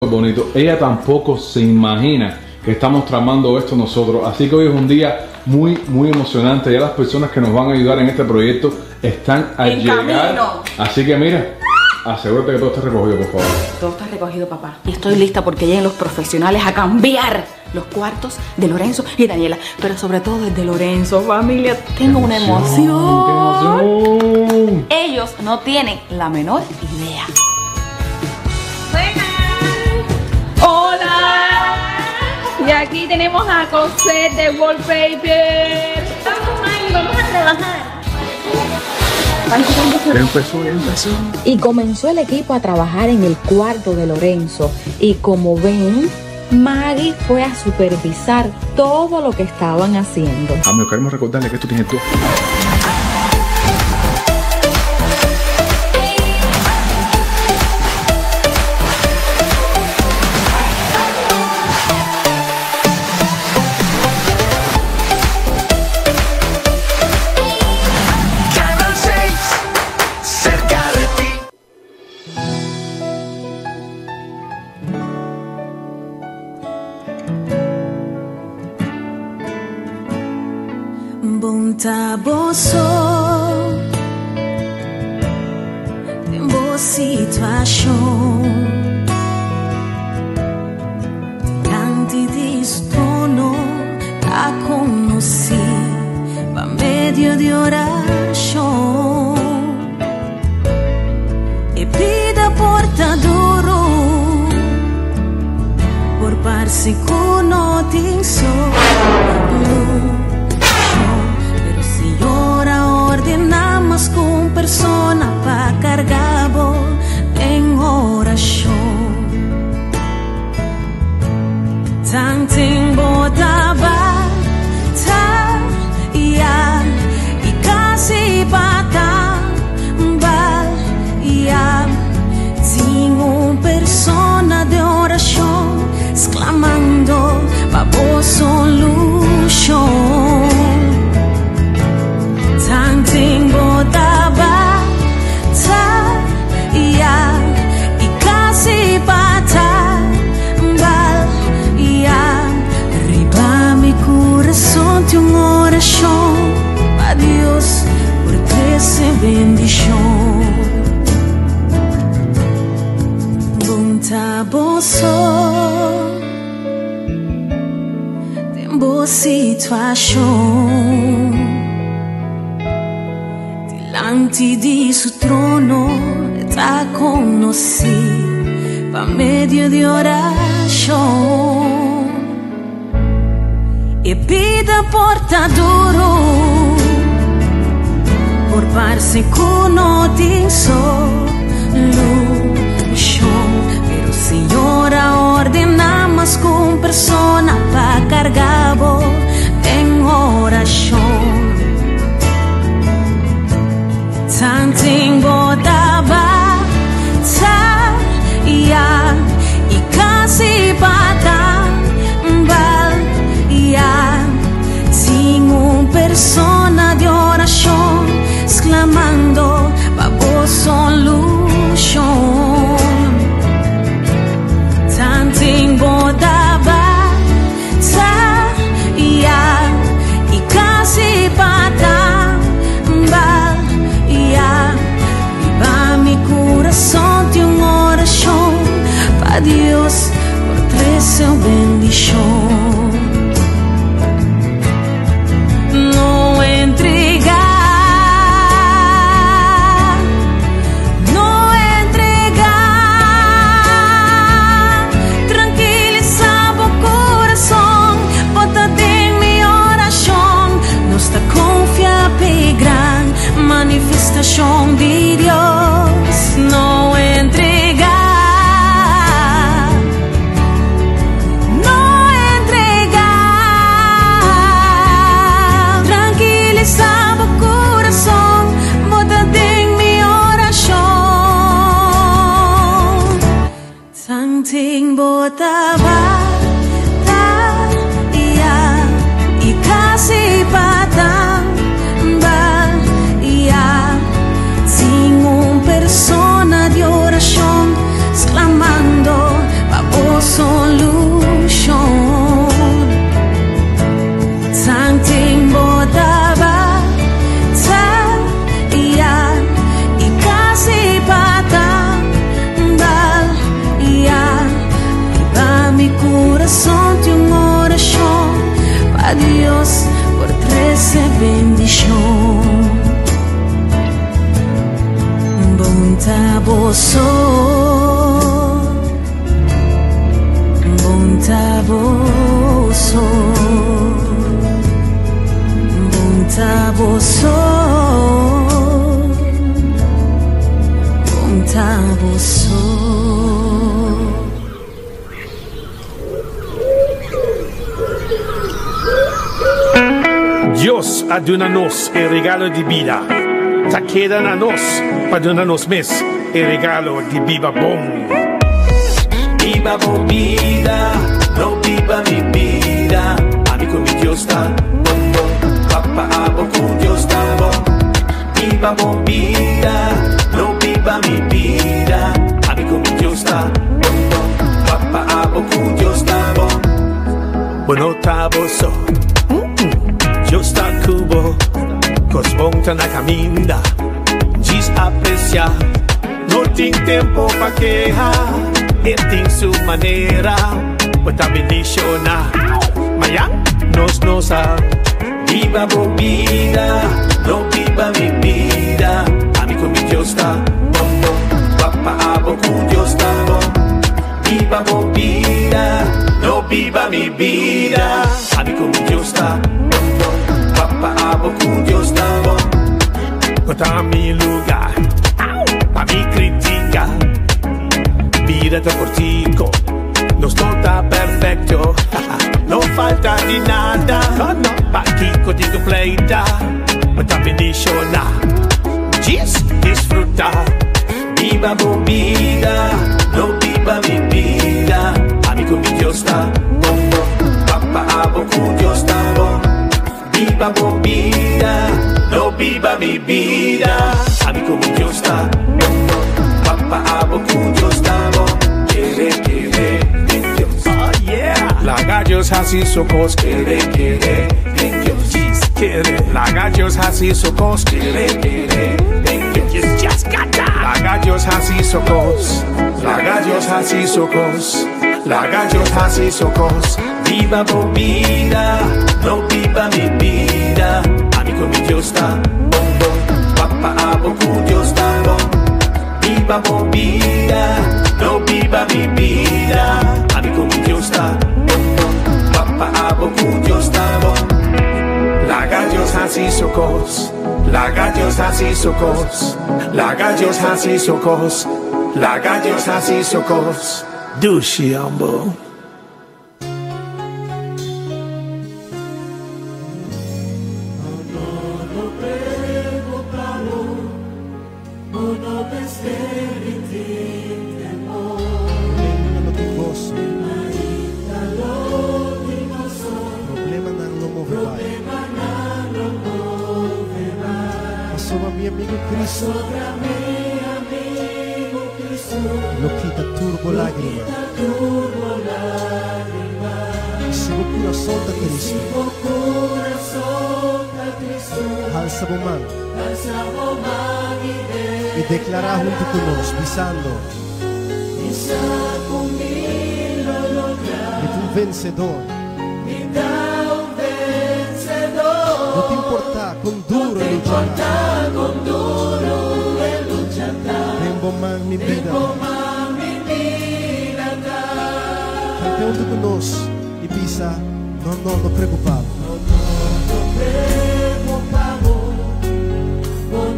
bonito. Ella tampoco se imagina que estamos tramando esto nosotros. Así que hoy es un día muy emocionante. Ya las personas que nos van a ayudar en este proyecto están a llegar. Camino. Así que mira, asegúrate que todo esté recogido, por favor. Todo está recogido, papá. Y estoy lista porque lleguen los profesionales a cambiar los cuartos de Lorenzo y Daniela. Pero sobre todo desde Lorenzo, familia. Tengo una emoción. ¡Qué emoción! Ellos no tienen la menor idea. ¡Hola! Y aquí tenemos a Cosette de Wallpaper. Vamos a trabajar. Ya empezó. Y comenzó el equipo a trabajar en el cuarto de Lorenzo. Y como ven, Maggie fue a supervisar todo lo que estaban haciendo. Amigos, queremos recordarle que esto tiene todo. Taboso tem boa situação diante disso trono a conhecer para meio de oração e pida portaduro por parse com notícia. Ordenamos con persona pa cargabo en oración. Tanting botaba ta ya y casi bata bal ya. Tengo persona de oración exclamando pa vos solución. Tanting botaba ta ya y casi bata bal ya. Arriba mi corazón te una oración a Dios por trece bendición. Buntaboso tem boa situação diante di su trono está conocí pa medio de oración e pida portaduro por parse con notícia luchón. Pero Señora ordenamos con persona pa cargabo en oración. Tanting botaba ta ya y casi bata bal ya. Tengo persona de oración exclamando pa vos solución. Tanting botaba ta ya y casi bata bal ya. Viva mi corazón de una oración pa Dios por trece bendición. No entregar, no entregar. Tranquilizaba o corazón, bota en mi oración. Nos está confiable y gran manifestación de Dios. No entregar, no entregar. Tranquilizaba o corazón, bota en mi oración. Tanting botaba ta ya y casi bata bal ya. Tengo persona de oración exclamando pa corazón de una oración para Dios por 13 bendición. Bonta boso, bonta boso, bonta boso, bonta boso. Dios aduna-nos el regalo de vida. Ta quedan a nos, perdona-nos mes el regalo de viva bom. Viva bom vida, no viva mi vida. Amigo mi Dios está bom bom, papá abo con Dios está bom. Viva bom vida, no viva mi vida. Amigo mi Dios está bom bom, papá abo con Dios está bom. Bueno taboso, Dios está cubo, cos bonta na caminda. Diz apreciar, no tem tempo pa quejar. Ele tem sua maneira, pode bendicionar. Mañana nos Viva bom vida, no viva mi vida. Amigo mi Dios está bom bom, papá abo con Dios está bom. Viva bom vida, no viva mi vida. Amigo mi Dios está bom bom, papá abo con Dios está bom. contra mi lugar, pa mi critica. Vida te portico, no está perfecto. No falta de nada, pa Kiko digo pleita, pode bendicionar. Diz disfrutar. Viva bom vida, no viva mi vida. Amigo mi Dios está bom bom, papá abo con Dios está bom. Viva bom vida, no viva mi vida. Amigo mi Dios está bom bom, papá abo con Dios está bom. Quiere en Dios, Oh yeah. La gallos así socos, quiere en Dios, quiere. La gallos así socos, quiere en Dios. just got that. La gallos así socos, la gallos así socos, la gallos así socos. Viva bom vida, no viva mi vida. Amigo mi Dios está bom bom, papá abo con Dios está bom. Viva bom vida, no viva mi vida. Amigo mi Dios está bom bom, papá abo con Dios está bom. La gallos así socos, la gallos así socos, la gallos así socos, la gallos así socos. Dushiambo. Sobre mi amigo Cristo, lo quita turbo lágrima. Y si vos corazón está triste, alza vos mano y declara junto con nos, pisando. Y tú vencedor. No te importa con duro luchar. Tempo más mi vida. Cante junto con nos y pisa. No preocupado.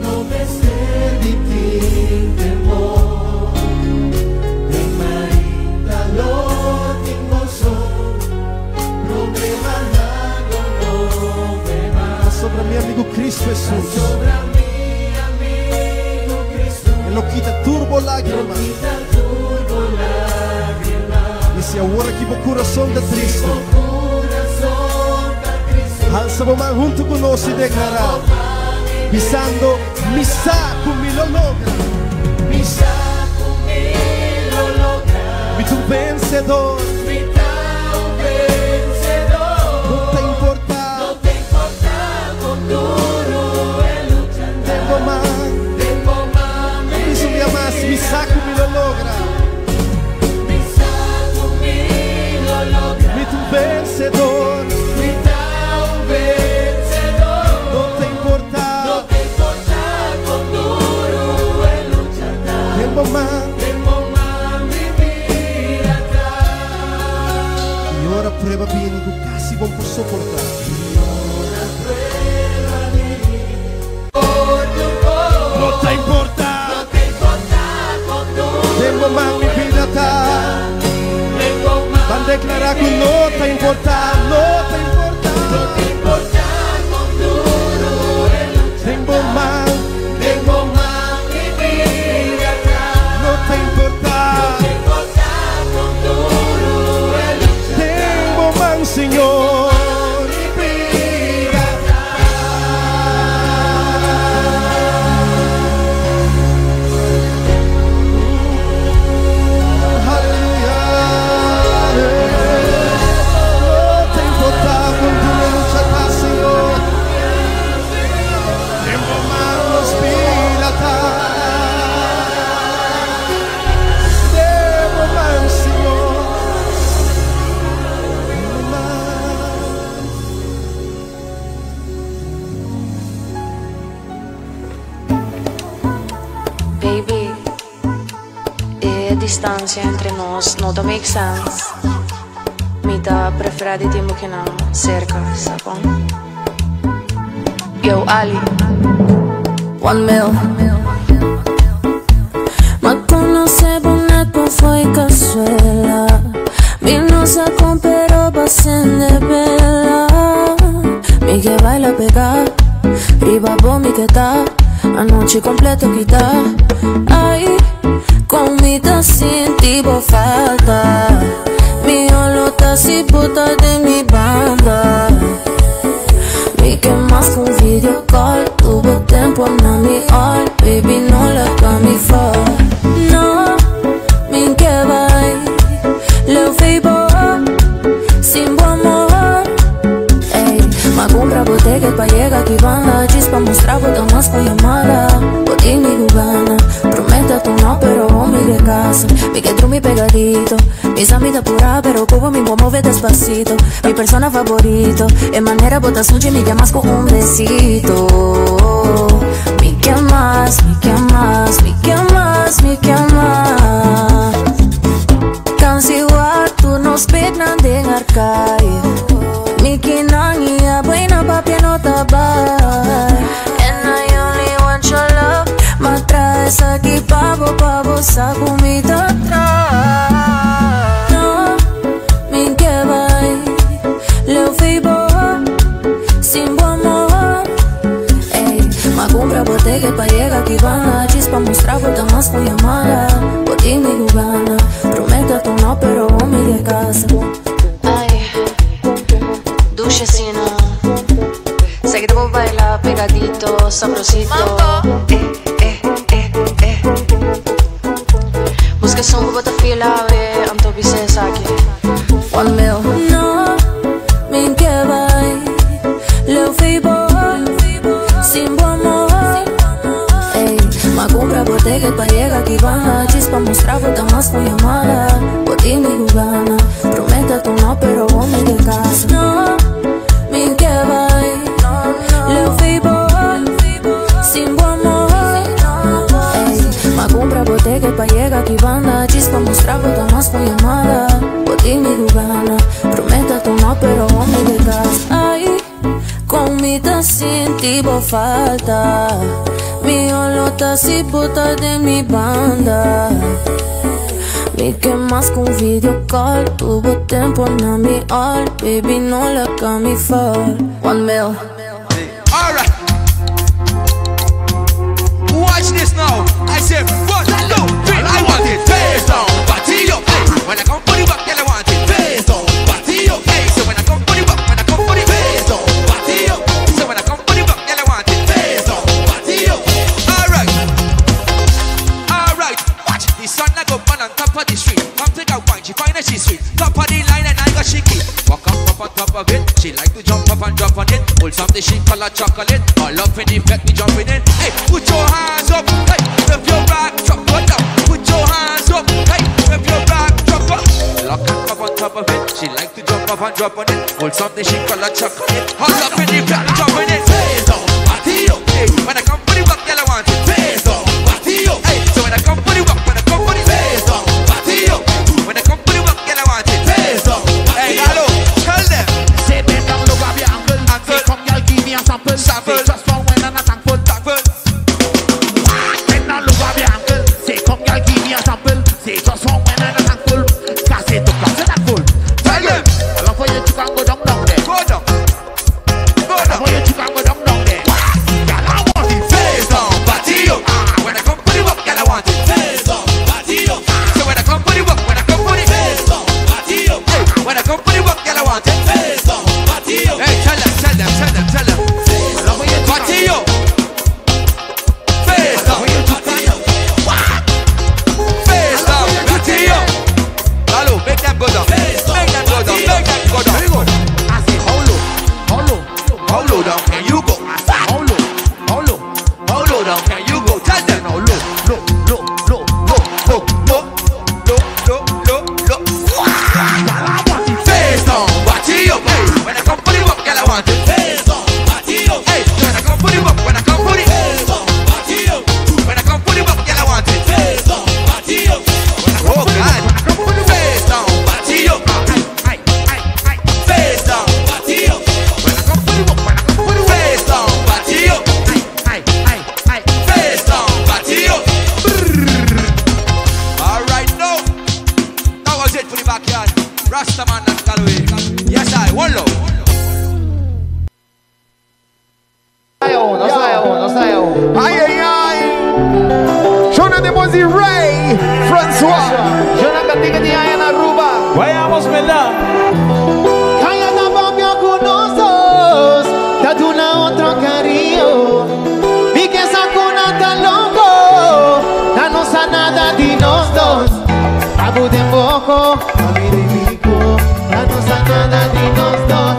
No me ser de ti temor. De marita lo tengo sol. Problema nada no me va. Sobre mi amigo Cristo Jesús. Sobre mi amigo Cristo. Él lo quita turbo lágrima. Y si ahora que mi corazón está triste, alza vos mano junto con nos y declara, pisando mi saco mi lo logra. Mi saco mi lo logra. Mi tu vencedor. Mi tao vencedor. No te importa con duro el luchar. Tempo más mi más mi saco mi lo logra. Mi saco mi lo logra. che va bene, tu casi non può sopportare. Non ti importa, tempo mai mi pidata, van declarar que no te importa, no te importa, no te importa con duro el tempo más mi vida atrás, no te importa con duro el tempo más, Señor. Baby, distância entre nós não tá make sense. Me tá preferida de tempo que não cerca, sabe? Yo, Ali, 1 mil. Ma conoce boneco foi cazuela. Mi no se compró pasen de vela. Mi que baila pegar, riba mi que tá. A noite completa que dá. Ai, comida senti falta. Mi olota se bota de mi banda. Mi que más con video call. Tuvo tempo na mi all. Baby no la mi for. No, mi que vai. Leo fibo, sin bom amor. Ey, ma compra botega pa llega que banda. Pa mostrar botar más pa llamada. Boti mi gugana. Prometa tu no, pero hombre de casa. Mi que mi pegadito. Mis amigas pura, pero como mi voy mover despacito. Mi persona favorito. En manera botas suya y me llamas con un besito. Mi que más, mi que más, mi que más, mi que más. Cansiwa, tú nos pednan de arcai. Mi que nangia, buena papi no tabai. Matras aqui pa você comida atrás. No, me que vai. Leo fibo, sin bom amor. Ey, ma compra botega pa llega que van. Diz pa mostrar botar mais com llamada. Boti mi gana. Prometa tu no, pero homem de casa. Ay, duche sino. Sé que te voy a bailar pegadito, sabrosito. Busca som que bota fila, am to bises aqui. 1 mil. No, min que vai. Leo fibo, sin bom amor. Ey, ma compra botega pa llega que van. Diz pa mostrar botar mais com llamada. Boti mi gana. Prometa tu no, pero homem de casa. No, min que vai. Leo fibo, sin bom amor. Ey, ma compra botega pa llega que banda. Diz pa mostrar botar mais com llamada. Boti mi gana. Prometa tu no, pero homem de casa. Ai, comida senti falta. Mi olota se bota de mi banda. Mi que más con video call. Tuvo tempo na mi all. Baby no la mi fall. 1 mil. Alright. Watch this now. I said 1, 2, 3. I want it face down, batillo. When I come for the back, I want it face down, batillo. So when I come for the back, when I come for the face down, batillo. So when I come for the back, I want it face down, batillo. Alright. Alright. Watch the sun I go on top of the street. Come take a wine, she find that she's sweet. Top of the line and I got she keep. Walk up on top of it. She like to jump up and drop on it. Hold something she call a chocolate. All up in the back, me jumping in. Hey, put your hands up. Hey, if your back drop on down. Put your hands up. Hey, if your back drop up. Lock up on top of it. She like to jump up and drop on it. Hold something she call a chocolate. All up in the back, jumping in. Face down, batillo. Hey, when I come for the back, girl, I want it. Face down, batillo. Hey, so when I come for the back, when I come for the face down, batillo. When I come for the back, girl, I want it. Face down, hey, hello. Rastaman and Galway. Yes, I, one love. Aïe aïe aïe. Jonathan Ray, François. Jonathan Tigani Ayana Ruba. Vayamos, ¿verdad? Kaya na bambia conosos, tatuna otro cariño. Mi que sakuna tan loco, na no sa nada di nos dos. Abu de poco, a mi de pico, na no sa nada di nos dos.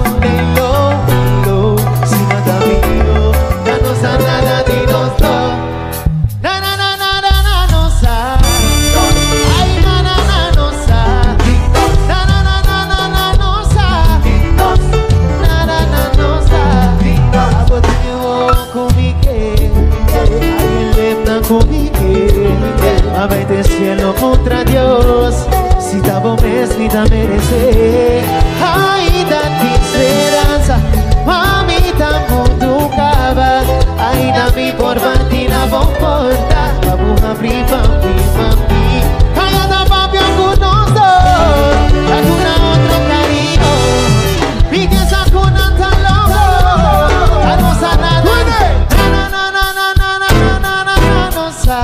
Lo, si nada mío, na no sa nada di nos dos. Na na na na na na no sa. Ay na na na no sa. Na na na na na na no sa. Na na na no sa. Abu de comique, ay lenta comique. Amate cielo contra Dios. Si tabo mes ni da merece. Ay da esperanza. Mami tampo tu cava. Ay da mi por bantina bomporta. Vamos a abrir papi papi. Kaya da papi con nosotros. Alguna otro cariño. Mi que sacuna tan loco. A no sanar. Na na na na na na na na na na no sa.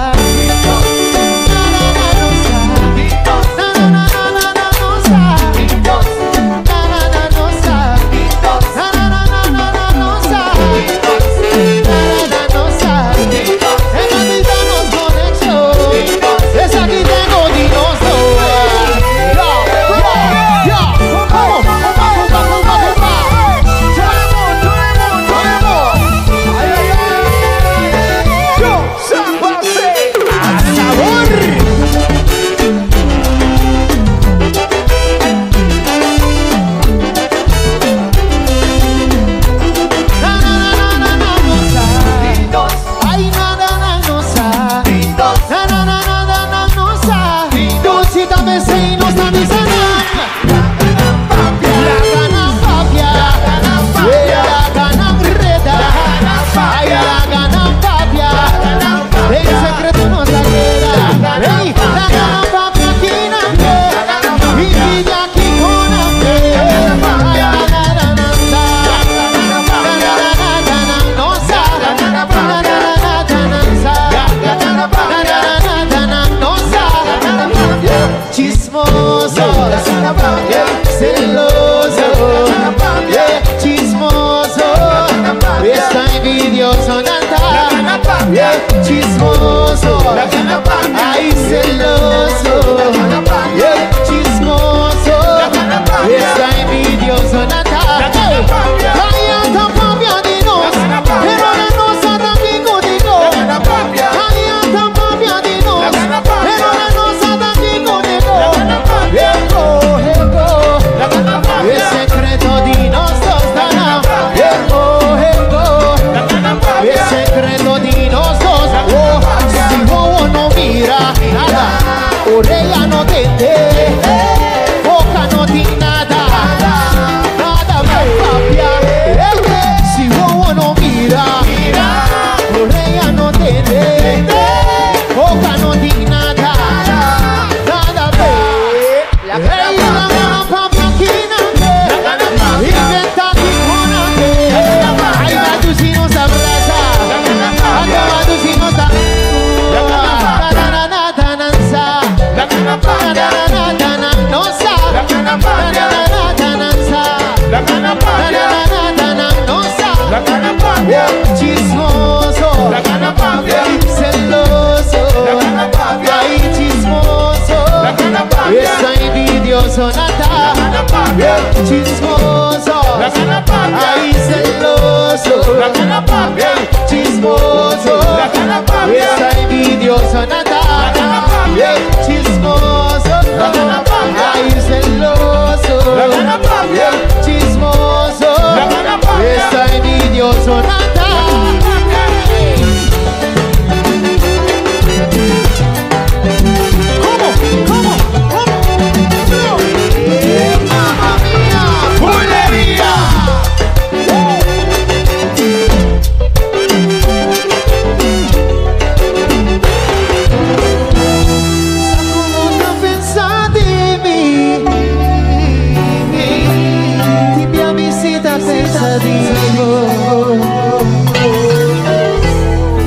Chismoso, ay celoso, chismoso, está envidioso, Nata. Kaya tapapia di nos, pero la nosa también contigo. Kaya tapapia di nos, pero la nosa también contigo. El secreto di nosotros, el secreto di nosotros. Si vos no mira nada, orella no tente, boca no tiene nada, nada más papia. Si vos no mira, orella no tente, boca no tiene nada, nada más. La papia aquí no inventa aquí con ay va tu si nos abraza, va tu si nos abraza. Chismoso, celoso, ay chismoso, está envidioso, Nata. Chismoso, ay celoso, chismoso, está envidioso, Nata. Chismoso, ay celoso, chismoso, está envidioso, Nata.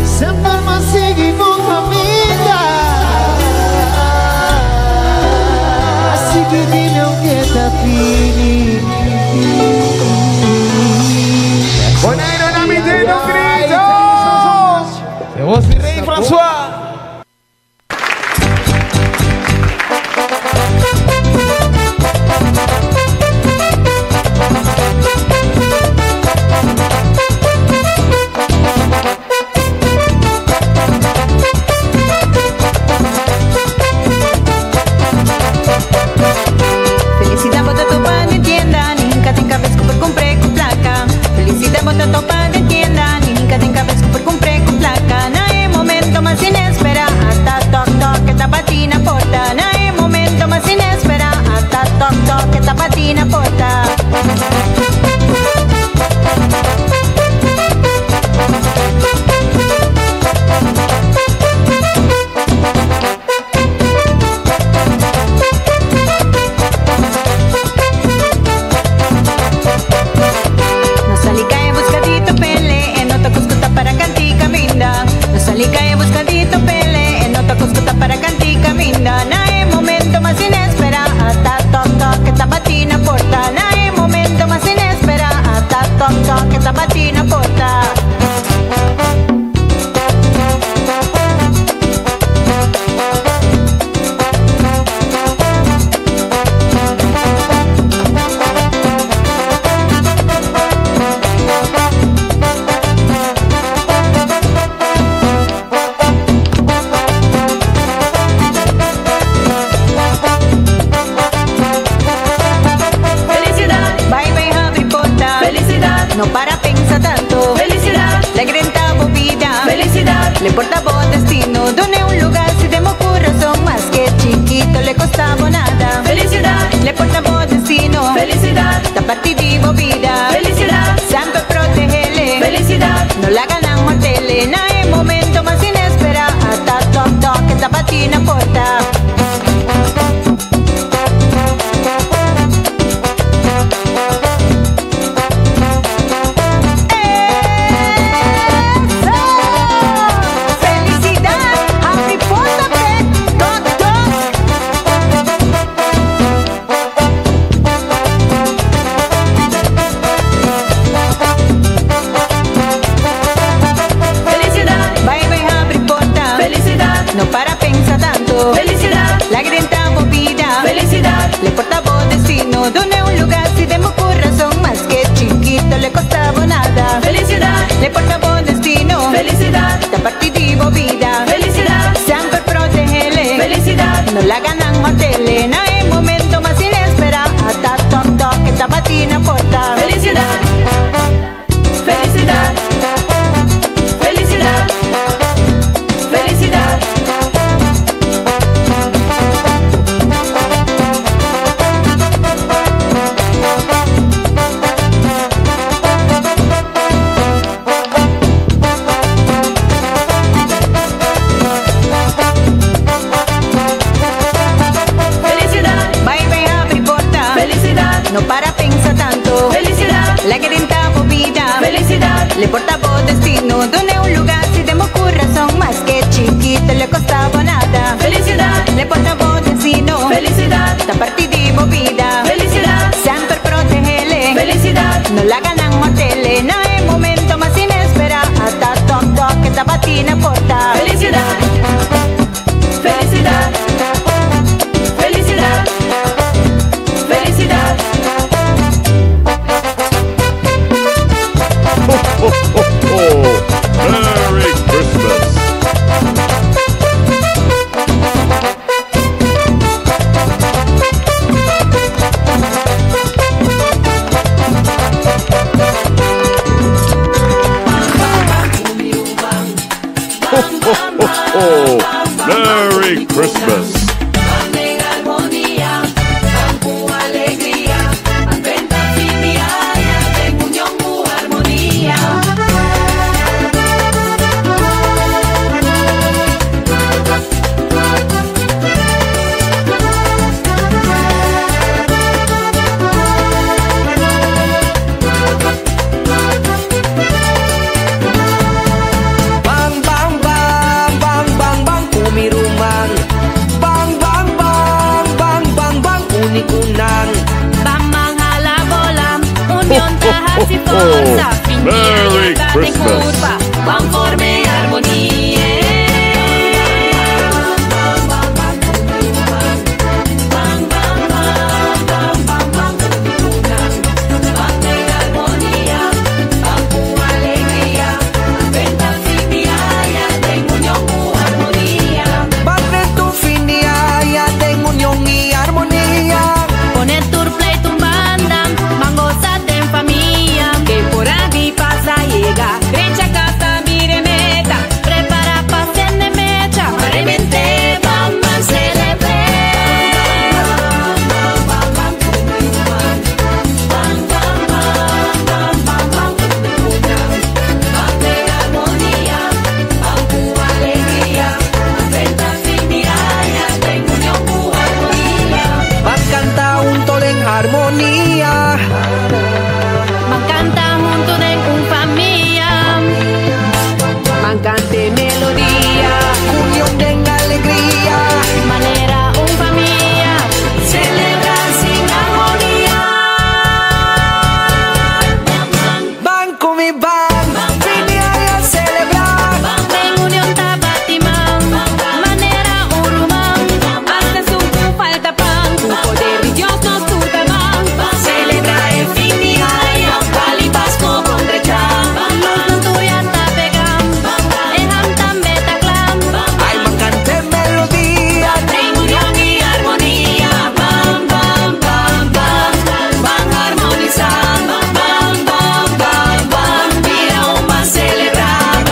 Sempre ma segui con famiglia, segui di non quieta fini. Buonanotte, amite, non grito! E vos rey François. Felicidad bota tu pan en tienda, ni nunca te encabezco por compré con placa. Felicidad bota tu pan en tienda, ni nunca te encabezco por compré con placa. No hay momento más inespera, hasta toc toc que esta patina porta. No hay momento más inespera, hasta toc toc que esta patina porta. No salí cae buscadito pele, en otro cuscuta para cantica minda. No salí cae buscadito pele, en otro cuscuta para cantica minda. No hay momento más inespera, hasta toc toc que esta patina porta. No hay momento más inespera, hasta toc toc que esta patina porta. Felicidad, bye bye Harry Potter. Felicidad, no para pensar tanto. Felicidad, la grenta movida. Felicidad, le portaba destino. Donde un lugar si demos corazón más que chiquito le costaba nada. Felicidad, le portaba destino. Felicidad, la partida vida. Felicidad, siempre protégele. Felicidad, no la ganan mortele. No hay momento más inespera, hasta toc toc que esta patina porta. Felicidad, Harry Potter, toc toc. Felicidad, bye bye Harry Potter. Felicidad, no para pensar tanto. Felicidad, la grenta movida. Felicidad, le portaba destino. Donde un lugar si demos corazón más que chiquito le costaba nada. Felicidad, le portaba destino. Felicidad, la partida vida. Felicidad, siempre protégele. Felicidad, no la ganan matele. No hay momento más inespera, hasta toc toc que esta patina porta. Felicidad, felicidad, felicidad, felicidad. Felicidad, bye bye Harry Potter. Felicidad, no para pensar tanto. Felicidad, la grenta movida. Felicidad, le portaba destino. Donde un lugar si demos corazón más que chiquito le costaba nada. Felicidad, le portaba destino. Felicidad, la partida vida. Felicidad, siempre protégele. Felicidad, no la ganan matele. No hay momento más inespera, hasta toc toc que esta patina porta. Felicidad, felicidad, felicidad, felicidad. Merry Christmas! Merry Christmas! bang. Bamang ala bolam, unión tajas y fuerza. Merry Piña Christmas. curva, conforme armonía. Poner tu play, tu banda, mangosate en familia. Que por aquí pasa, llega, brecha, casa, mire, meta. Prepara pasen de mecha, paremente, vamos a celebrar. Vas canta junto en armonía. Man canta junto de un familia. Man cante melodía. Unión en alegría. Manera un familia. Celebrar sin armonía. Van con mi van. Venía a celebrar. En unión tabatimán. Manera urumán. Hasta su falta pan. Tu poder y Dios nos tutamán. Celebra el fin de año. Vali Pasco con drechán. Los tuyas tapegan. Ejam tan betaclan. Ay, man cante melodía. En unión y armonía. Bam, bam, bam, bam. Van a armonizar. Bam, bam, bam, bam. Mira un más celebrar.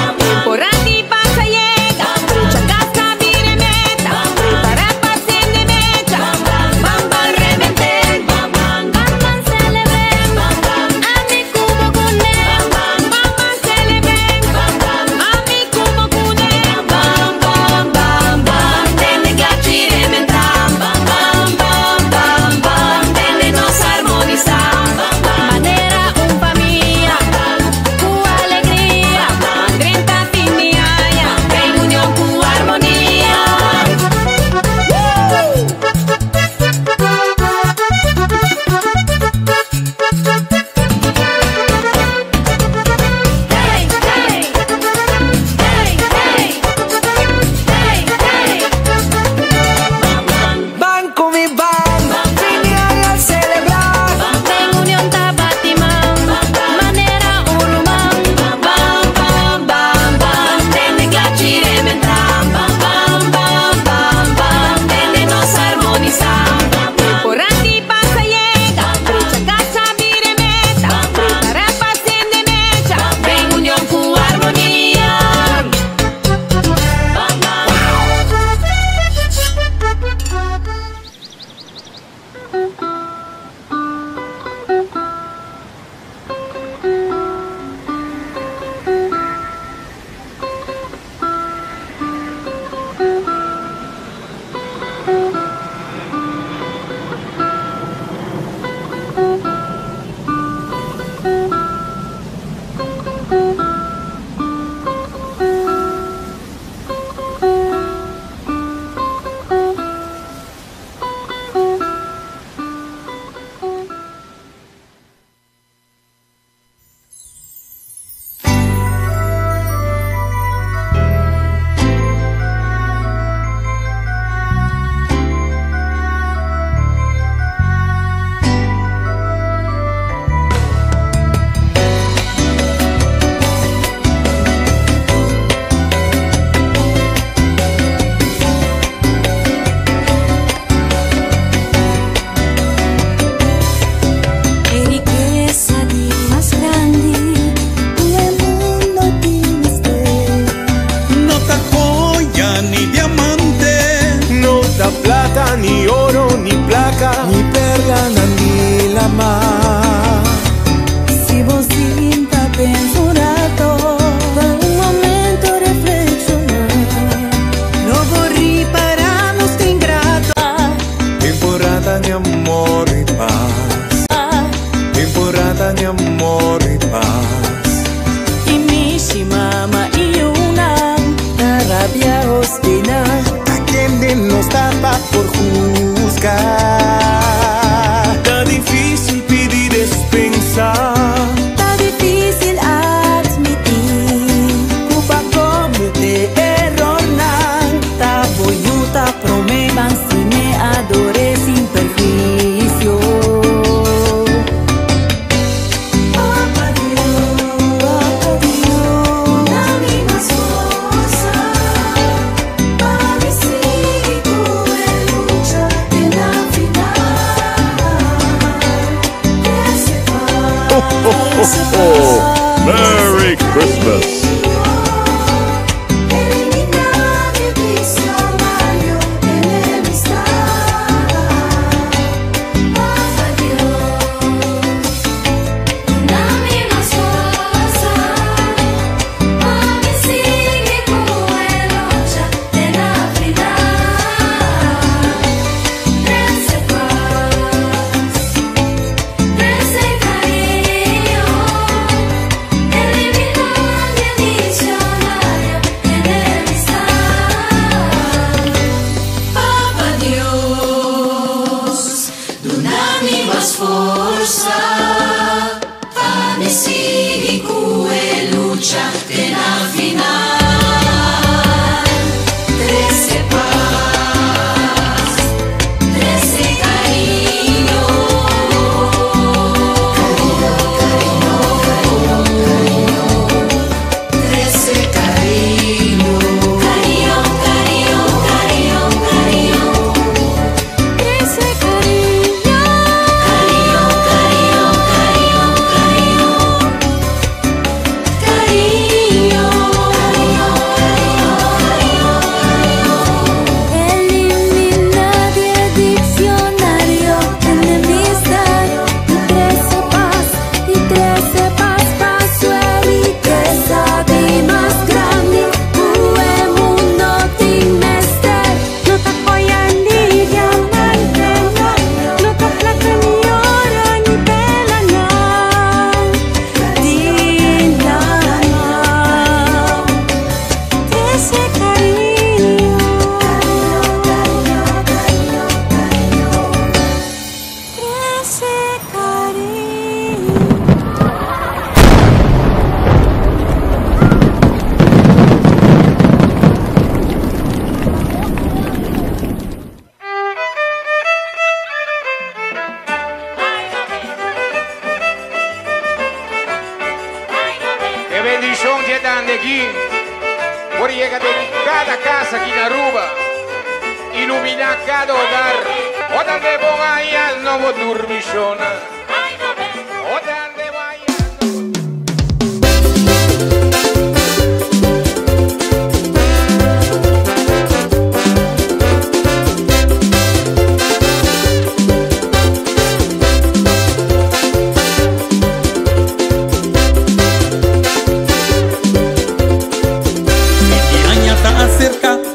Por aquí pasa llega. Mucha casa mire meta. Prepara pasen de mecha. Bam, bam, reventé. Bam, bam, celebren. A mi cubo con él. Bam, bam, celebren. A mi cubo con él. Bam, bam, bam. Tiene que achirementar. Bam, bam, tiene nos armonizar. Manera un familia. Cu alegría. 30 fin de año. En unión cu armonía. Van con mi van. Venía a celebrar. En unión tabatimán. Manera urumán. Bam, bam, tiene que achirementar. Bam, bam, tiene nos armonizar. Por aquí pasa llega. Brecha, casa, mire, meta. Prepara pasen de mecha. En unión cu armonía. Ni oro, ni placa, ni perla, ni la mar. Si vos sinta penso un rato, para un momento reflexionar. No vorrei pararnos de ingrato. Temporada de amor y paz. Temporada de amor y paz. Y mi mama y una, la rabia ostina. A quien nos tapa por juzgar. Merry Christmas. Por llega de cada casa aquí en Aruba, ilumina cada hogar. O donde vayas no vos dormichona. O donde vayas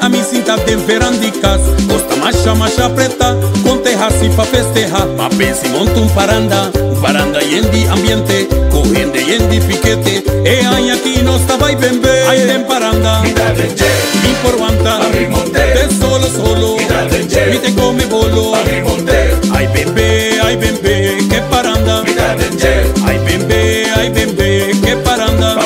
a mis cintas de verandicas, costa macha preta, con tejas y pa' festejar, pa' si monto un paranda y en di ambiente, cogiendo y en di piquete, ay aquí no estaba y bembe, ay den paranda, mi por guanta, de solo, mi te come bolo, ay bembe, que paranda, ay bembe, que paranda,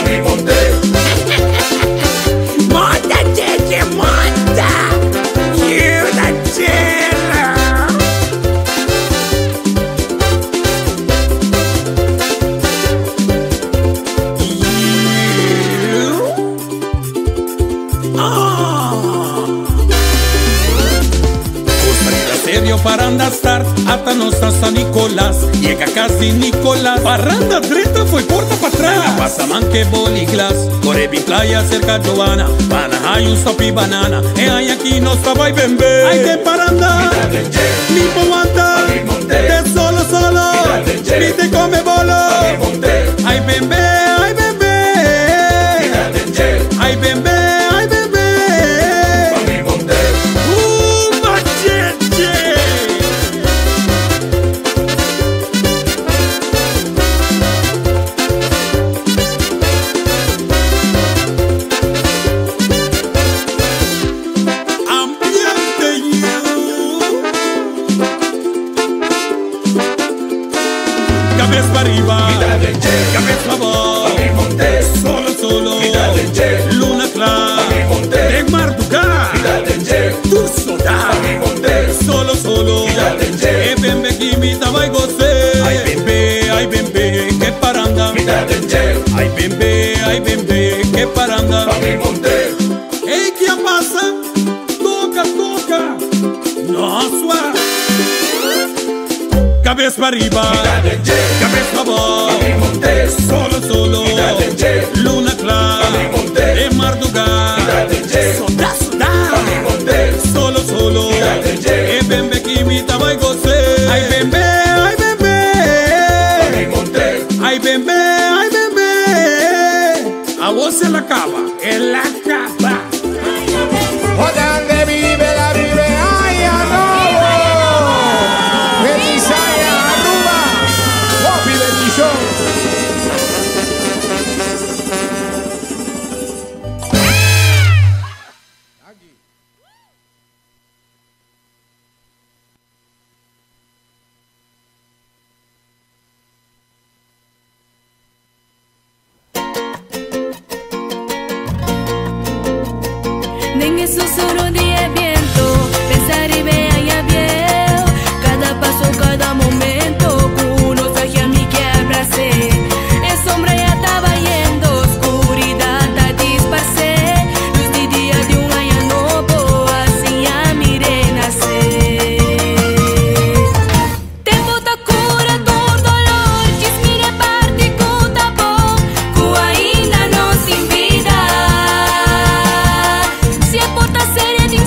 paranda start, hasta no San Nicolás, llega casi Nicolás, parranda treta fue corta para atrás, pasaman que boliglas, Corebi playa cerca Giovanna, Panahay un stop y banana, ay aquí no estaba y bembe, ay de paranda, mi pomanta, de solo, mi te come bolo, ay bembe, ay bembe, ay bembe. Cabeza arriba, cabeza abajo, solo, luna clara, de marducar, tu soda, solo, bembe que imita va y goce, ay bembe, que paranda, ay bembe, que paranda, hey, ¿qué pasa? Toca, no suave. Cabeza arriba, cabeza abajo, en la cava, en la cava. Donde vive la vive, ay, Anovo. Benizaya, Aruba. Popi, bendición. En el susurro de viento, pensar y ver ya bien. Cada paso, cada momento, uno sabe a mí que abracé. El sombra ya estaba yendo, oscuridad a disparcer. Luz de día de un año nuevo, así ya miré nacer. Tempo ta cura todo dolor, mire parte con tapón, que ainda não se vida. Se a porta séria de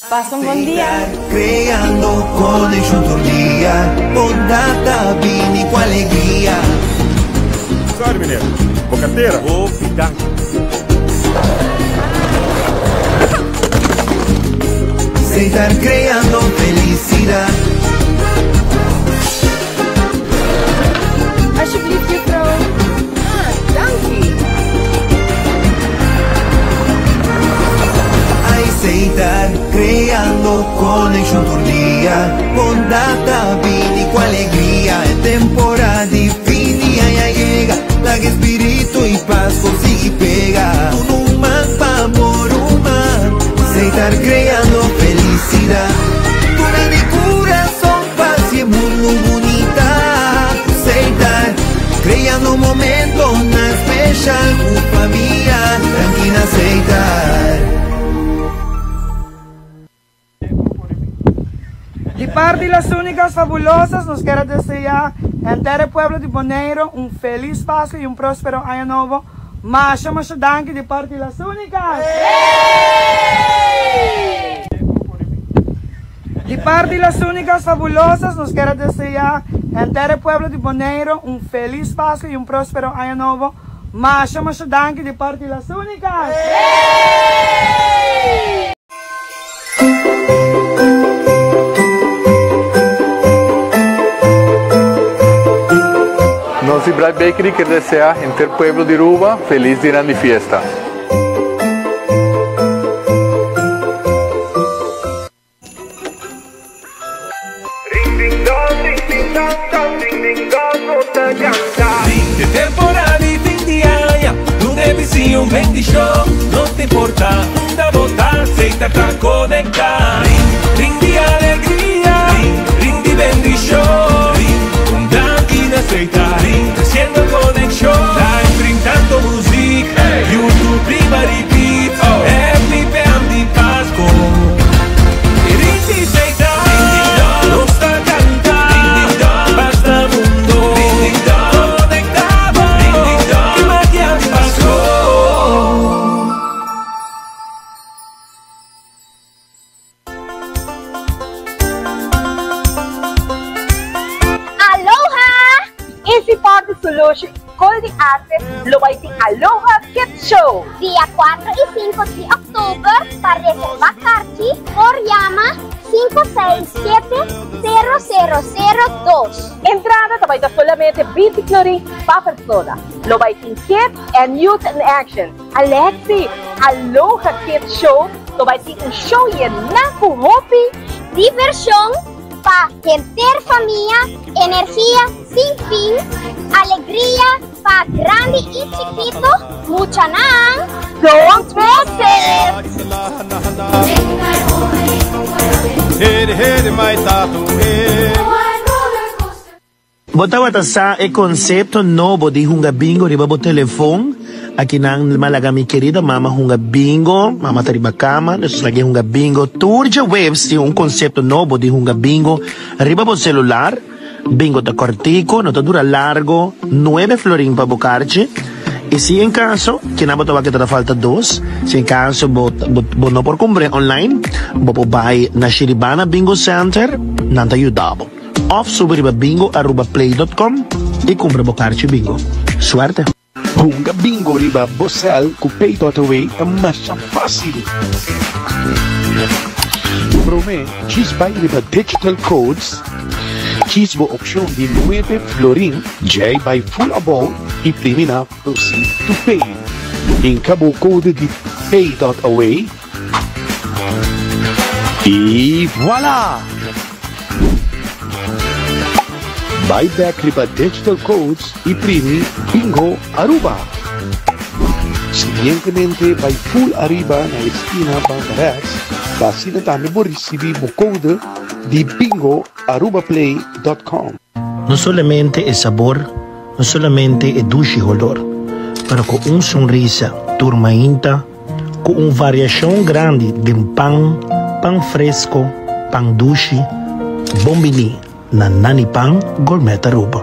Passa un buon dia. Creando connection tornia, ondata vini com alegria. Sorry, mineiro. Bocateira. Ô, pitão. Estar creando felicidad. Alsjeblieft, juffrouw. Dank u. Aceitar, creando connection por día. Con data, vini con alegría. En temporada fini, ya llega. La que espíritu y paz consigue y pega. Un humano, amor humano. Aceitar, creando felicidad. Cura de corazón, paz y mundo bonita. Aceitar, creando momentos más especial. Con familia, tranquila, aceitar. De parte de las únicas fabulosas, nos quiero desear entero el pueblo de Bonaire un feliz Paso y un próspero año nuevo. Masha danke de parte de las únicas. De parte de las únicas fabulosas, nos quiero desear entero el pueblo de Bonaire un feliz Paso y un próspero año nuevo. Masha danke de parte de las únicas. Nós Bright Bakery quer desejar entre o pueblo de Aruba feliz dia de fiesta. Fin de temporada y fin de año, no debe ser un bendición, no te importa, da votar, se te está conectar. Ring de alegría, ring de bendición, un danke de aceitar, creciendo conexión, live brindando música, YouTube prima repeat, happy band de Pasco, ring de aceitar, no está cantando, basta mundo, conectado, que magia de Pasco. Party Solution Holding Assets lo vai ter Aloha Kids Show. Dia 4 e 5 de outubro, para reservar karte, por llama 567-0002. Entrada vai dar solamente 20 cloring per persona. Lo vai ter Kids and Youth in Action. Alexi, Aloha Kids Show, lo vai ter show yan na com hobby, diversão, para ter família, energia sem fim, alegria para grande e chiquito, mucha nang. Don't miss it! Bota sa e concepto novo de hunga bingo riba bo telefone. Aqui nang malaga mi querida mama hunga bingo, mama tariba kama, nesus lagi hunga bingo. Turja webs tem concepto novo de hunga bingo riba bo celular. Bingo ta cortico, no ta dura largo, 9 florin pa bocarci. E se em caso, que na bota que te falta 2, se em caso bo no por comprar online, bo po buy na Shiribana Bingo Center, nanta ayudabo. Off subiriba bingo@play.com e compra bocarci bingo. Suerte! Hunga bingo riba Bosel com Pay.away é mais fácil. Prome, cheese buy riba digital codes. Cheese bo option de 9 florin, J by full about e primina proceed to pay. Em cabo code de Pay.away. E voilà! Buyback riba digital codes e primi Bingo Aruba. Siguientemente by full arriba na esquina Bancarex, basi na tami mo recibi mo code di bingo@arubaplay.com. No solamente el sabor, no solamente el dulce olor, pero con una sonrisa turmainta, con una variación grande de un pan fresco, pan dulce, bombini, na Nani Pan Gourmet Aruba.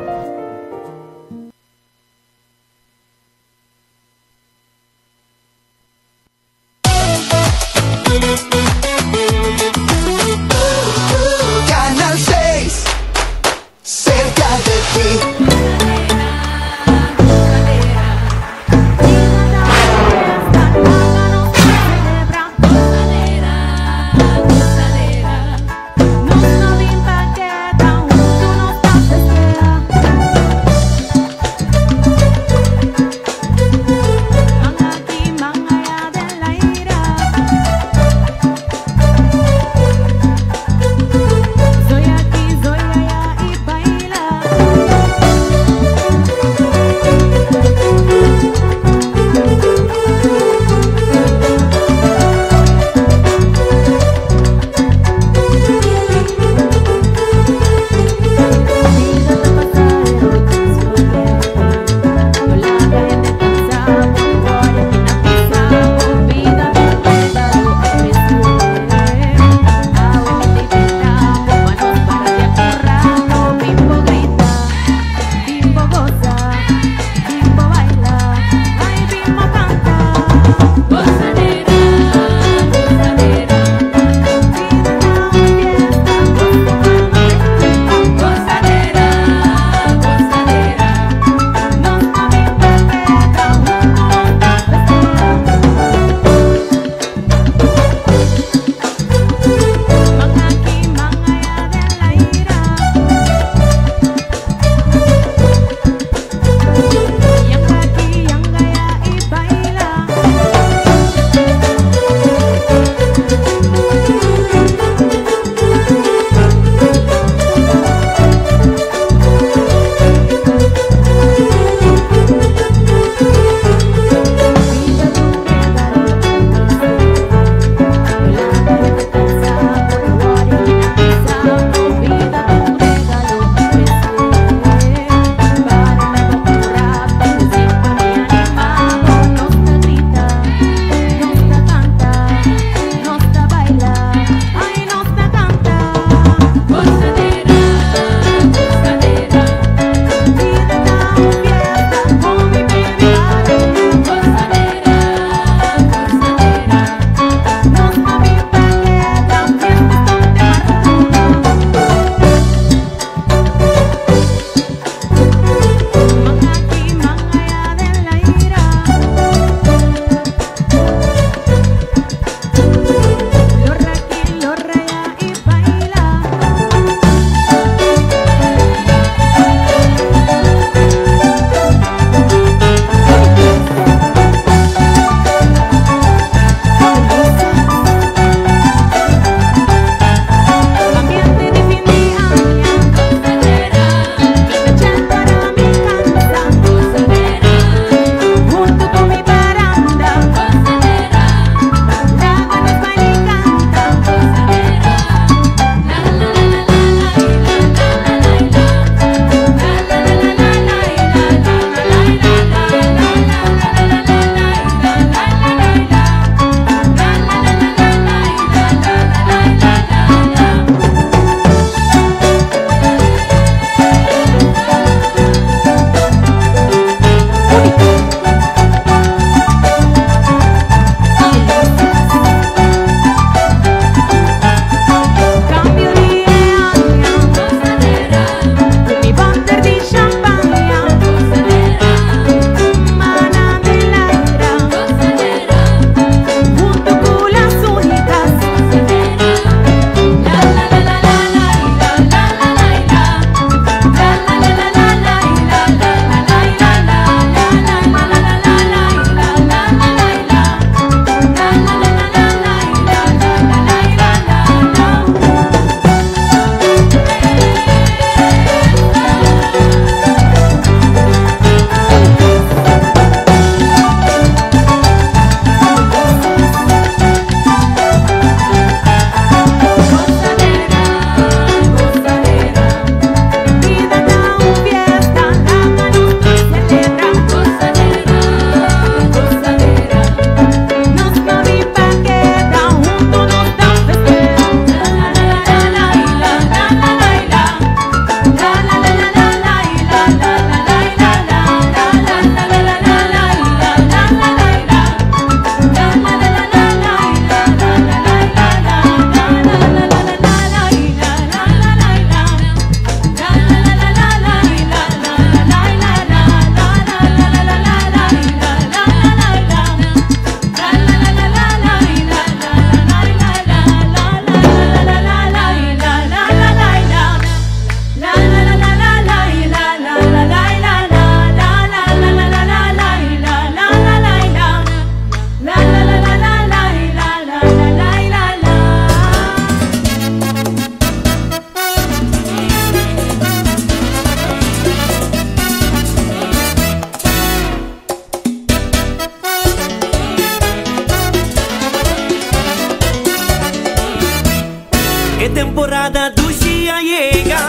temporada Dushia llega.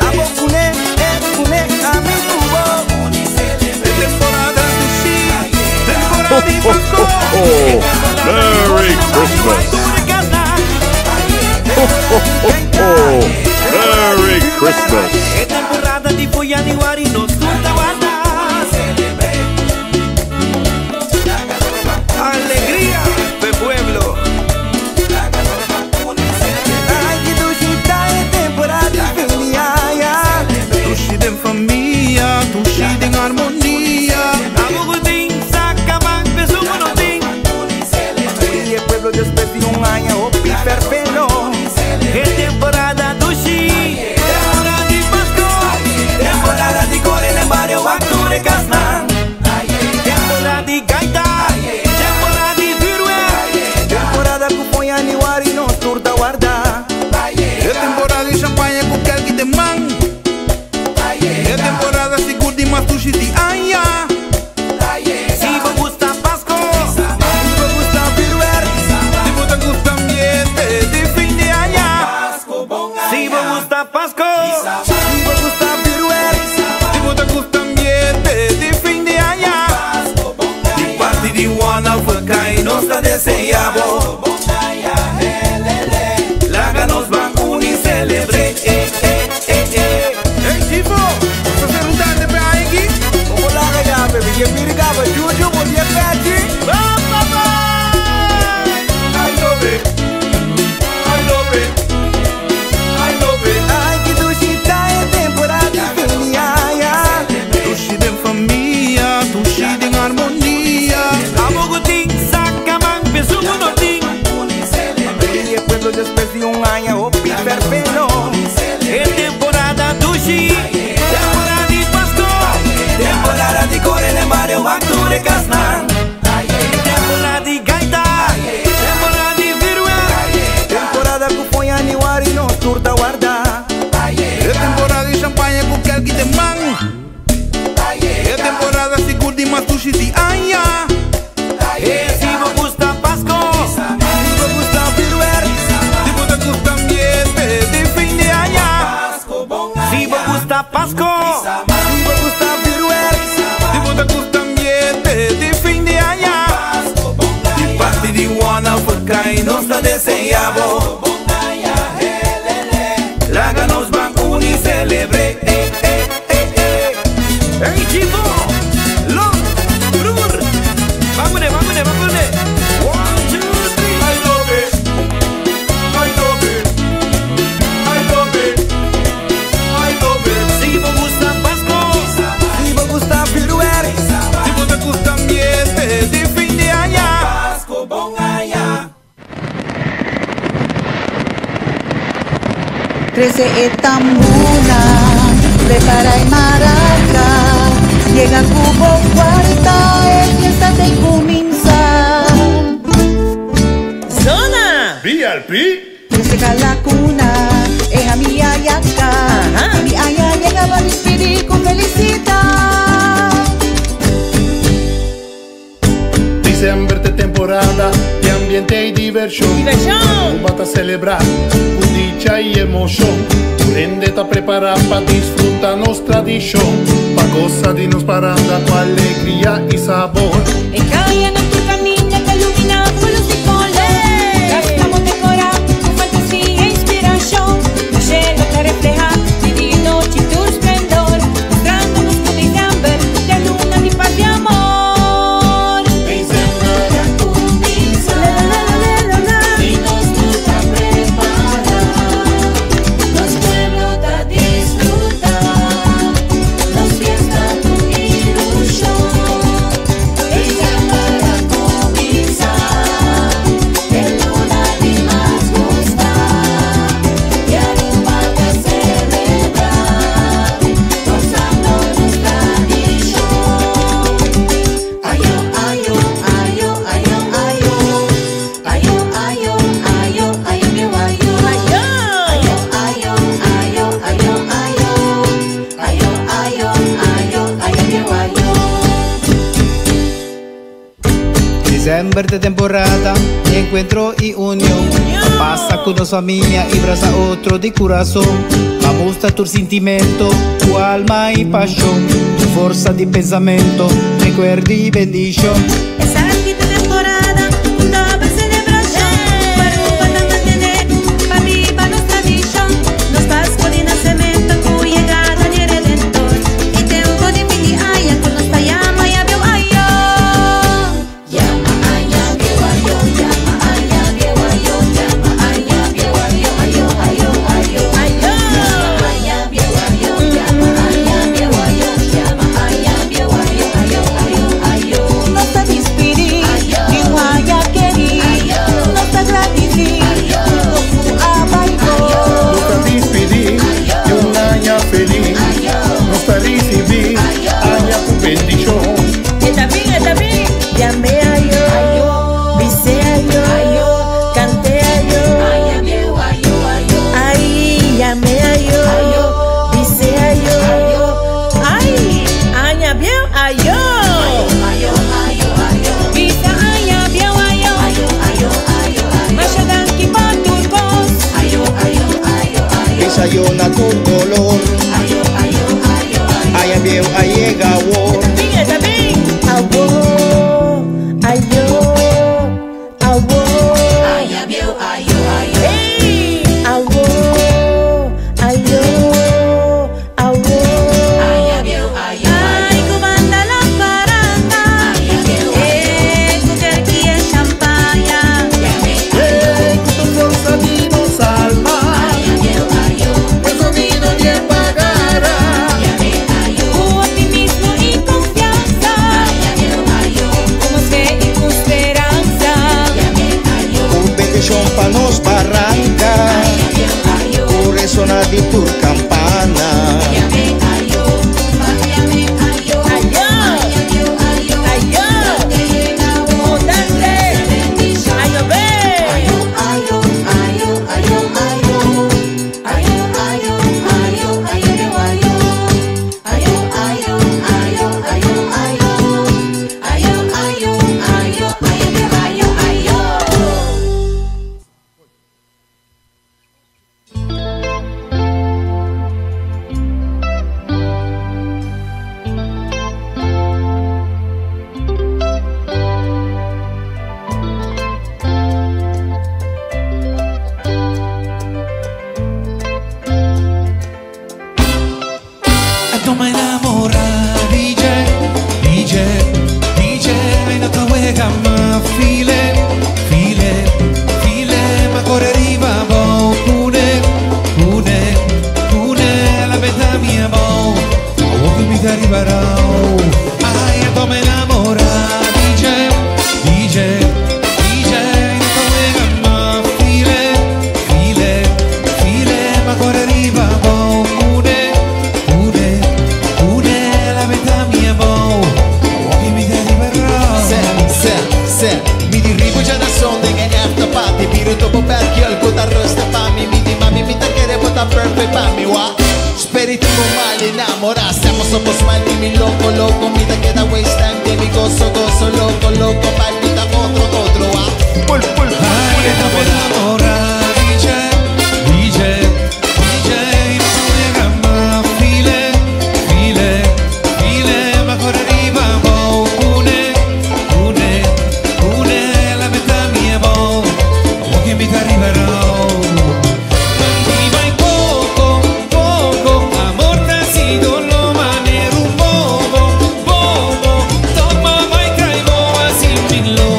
Abocune, amigo. Temporada Dushia, temporada de Pasco. Merry Christmas. Merry Christmas. É temporada de Januário e nós tudo guarda. Alegría del pueblo. Ay, que Dushita é temporada de familia. Dushita em família, Dushita em harmonia. Abugudim, sacaban, besugo no tim. E o pueblo después de año, o perfeno. É temporada Dushi, temporada de Pasco, temporada de Corel en barrio, Acture Casnan. Temporada de Gaita, temporada de Virué, temporada que põe anivar e não surta guarda. É temporada de champanhe com quelque de man. É temporada de curti mas tuxi de anha. Se você gusta Pasco, se você gusta Virué, se você gusta ambiente de fim de anha. Se você gusta Pasco, se você gusta Virué, se você gusta ambiente de fim de anha. De parte de one of a kind, nos la deseamos. Laga nos van unir, celebre. Hey, tipo, você não tá de pé aqui? Vamos lá, galera, baby. Que mirigava, Juju, vou te pedir. Vamos, papai! I love it. I love it. I love it. Ai, que Dushita é temporada de familia. Dushita em família, Dushita em harmonia. Amogutim, sacaman, besugo no tim. E o pueblo después de año, o perfeno. É temporada Dushi, temporada de Pasco, temporada de Corel en barrio, Acture Casnan. Temporada de Gaita, temporada de Virué, temporada que põe anivar e não surta guarda. É temporada de champanhe com quelque de man. É temporada de curti mas tuxi de anha. Se você gusta Pasco, se você gusta Virué, se você gusta ambiente de fim de anha. Se você gusta Pasco, se você gusta Virué, se você gusta ambiente de fim de anha. De parte de one of a kind, nos la deseamos. Laga nos van unir, celebre. Hey, chico, lo, brur. Vámonos. 1, 2, 3. I love it. I love it. I love it. I love it. Si vos gusta Pasco, si vos gusta Virué, si vos te gusta ambiente de fin de año. Pasco, bon año. 13 etambuna, prepara y maraca. Llega Cubo Cuarta, el fiesta de comienza. Zona VLP. 13 calacuna, es a mi ayaca. Mi aya llega a despedir con felicidad. Diciembre de temporada de ambiente y diversión. Vamos a celebrar con dicha y emoción. Prendete a preparar para disfrutar nuestra tradición. Pa' gozar de nos paranda con alegría y sabor. En cada nuestro camino que ilumina con luz y color. Estamos decorados con fantasía e inspiración. Un cielo que refleja de noche y tu esplendor. Mostrándonos con diciembre de luna y paz de amor. Diciembre comienza y nos gusta preparar. Los pueblos a disfrutar. Las fiestas tu ilusión. Diciembre September de temporada, encuentro y unión. Pasa con nuestra familia y abraza otro de corazón. Me gusta tu sentimiento, tu alma y pasión, tu fuerza de pensamiento, recuerdo y bendición. Esa aquí de temporada, una vez celebración. Para mantener, para viva nuestra tradición. Nos pasó de nacimiento, tu llegada de redentor. Y tiempo de mini aya, con nos llama y abrió ayo. Llama aya, vio ayo, llama aya, vio ayo, llama aya, vio ayo, ayo, ayo, ayo, ayo. Llama aya, vio ayo, llama aya, vio ayo, llama aya, vio ayo, ayo, ayo, ayo. No te despedir, que vaya a querer, no te agradecer, no abajo. No te despedir de un año feliz, no te recibir año con bendición. Está bien, llamé a yo, dice a yo, canté a yo, ay, llamé a yo, dice a yo, ay, aña bien a yo. Desayuna con dolor, ay, bien, ay, llega war. Pa' nos barranca, por eso nadie por campana. Toma enamorada, DJ, no te juega más, file, ma corre arriba, bo, pune, la veta mia, bo, o mi te arriverà, ay, toma enamorada, DJ, no te juega más, file, ma corre arriba, bo, mi dirigo già da sonde che ne ha tappati piro dopo perché al coda rosta pami mi di mami mi tacchere pota perfect pami wa spirito male innamora siamo sopra smile mi loco mi da che da waste time che mi gozo loco poi mi da contro wa pull ay enamora DJ no me gama file ma corre arriba bo pune la metà mia bo che mi arriverà mi vai poco amortecido lo manero un bobo toma vai craigo así mi lo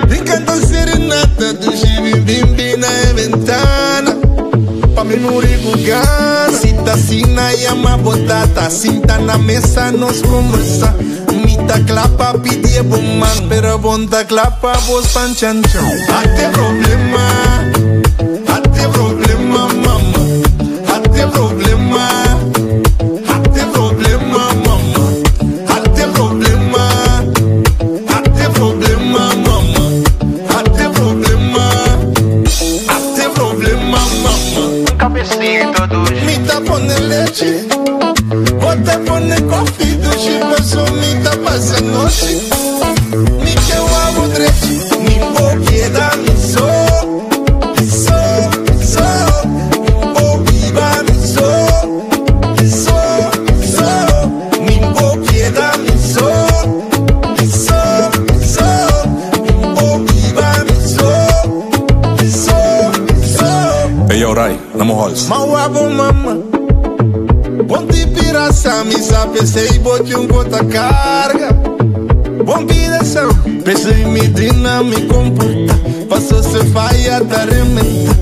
Me encanta serenata, Dushi bim na ventana. Pa mim não rigo gana. Cita sina e ama botata. Cinta na mesa, nós conversa. Mita clapa, pidi bom man. Pero bonta clapa, vos panchanchão. Até problema, mama. Até problema, mama. Até problema, mama. Até problema, mama. Cabecito do Me tá pondo leite, bota pondo coffee do chico, só me tá passando noite. Me quer o abo direito, me boque da me so, oh viva me so, me boque da me so, oh viva me so. Hey yo, Rai, namo hals. Mawabo mama, bom de piraça, me sabe sei bote gota carga. Bom piração, pensei me drina me comporta, passou se faia da rementa,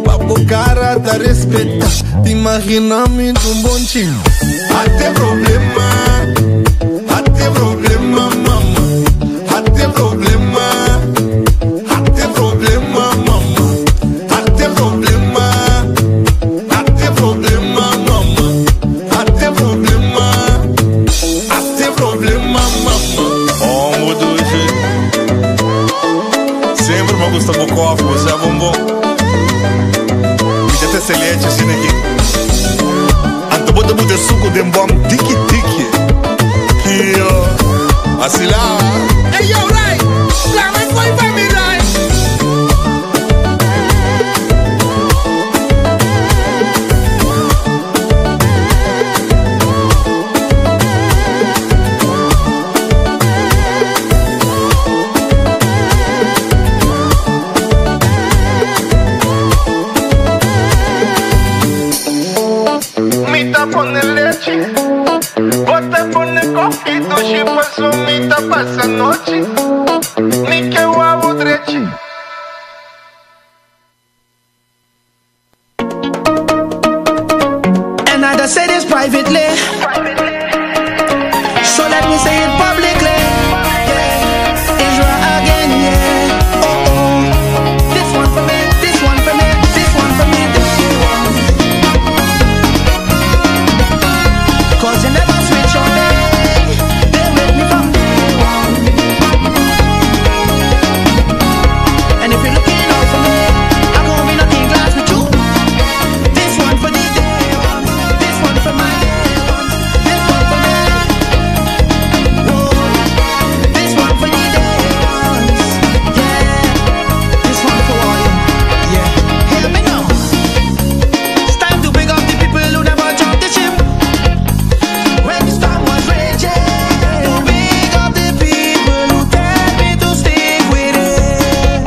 papo cara da respeita, te imagina me de bom time. Até problema, mama, até problema, mama, até problema, mama, até problema, mama. Oh, mudo hoje. Sempre me gusta bocó, você é bombom. Me já tem selete assim aqui. Anto bota muito suco de bom, tiki. Yo, assim lá. Hey yo, Rai, lá vai foi pra mim, Rai. Me tá pondo leite, bota pondo coffee do chico, só me tá passando noite. Me quer o abo direito. And I just say this privately, so let me say it publicly. Israel again, yeah. Oh, this one for me, this one for me, this one for me, this one. Cause you never switch on me, they make me from day one. And if you're looking out for me, I'm gonna be looking glass with you. This one for the day one, this one for my day one, this one for me. Whoa, this one for the day ones, yeah. This one for all you, yeah. Hear me now. It's time to big up the people who never jumped the ship when the storm was raging. To big up the people who tell me to stick with it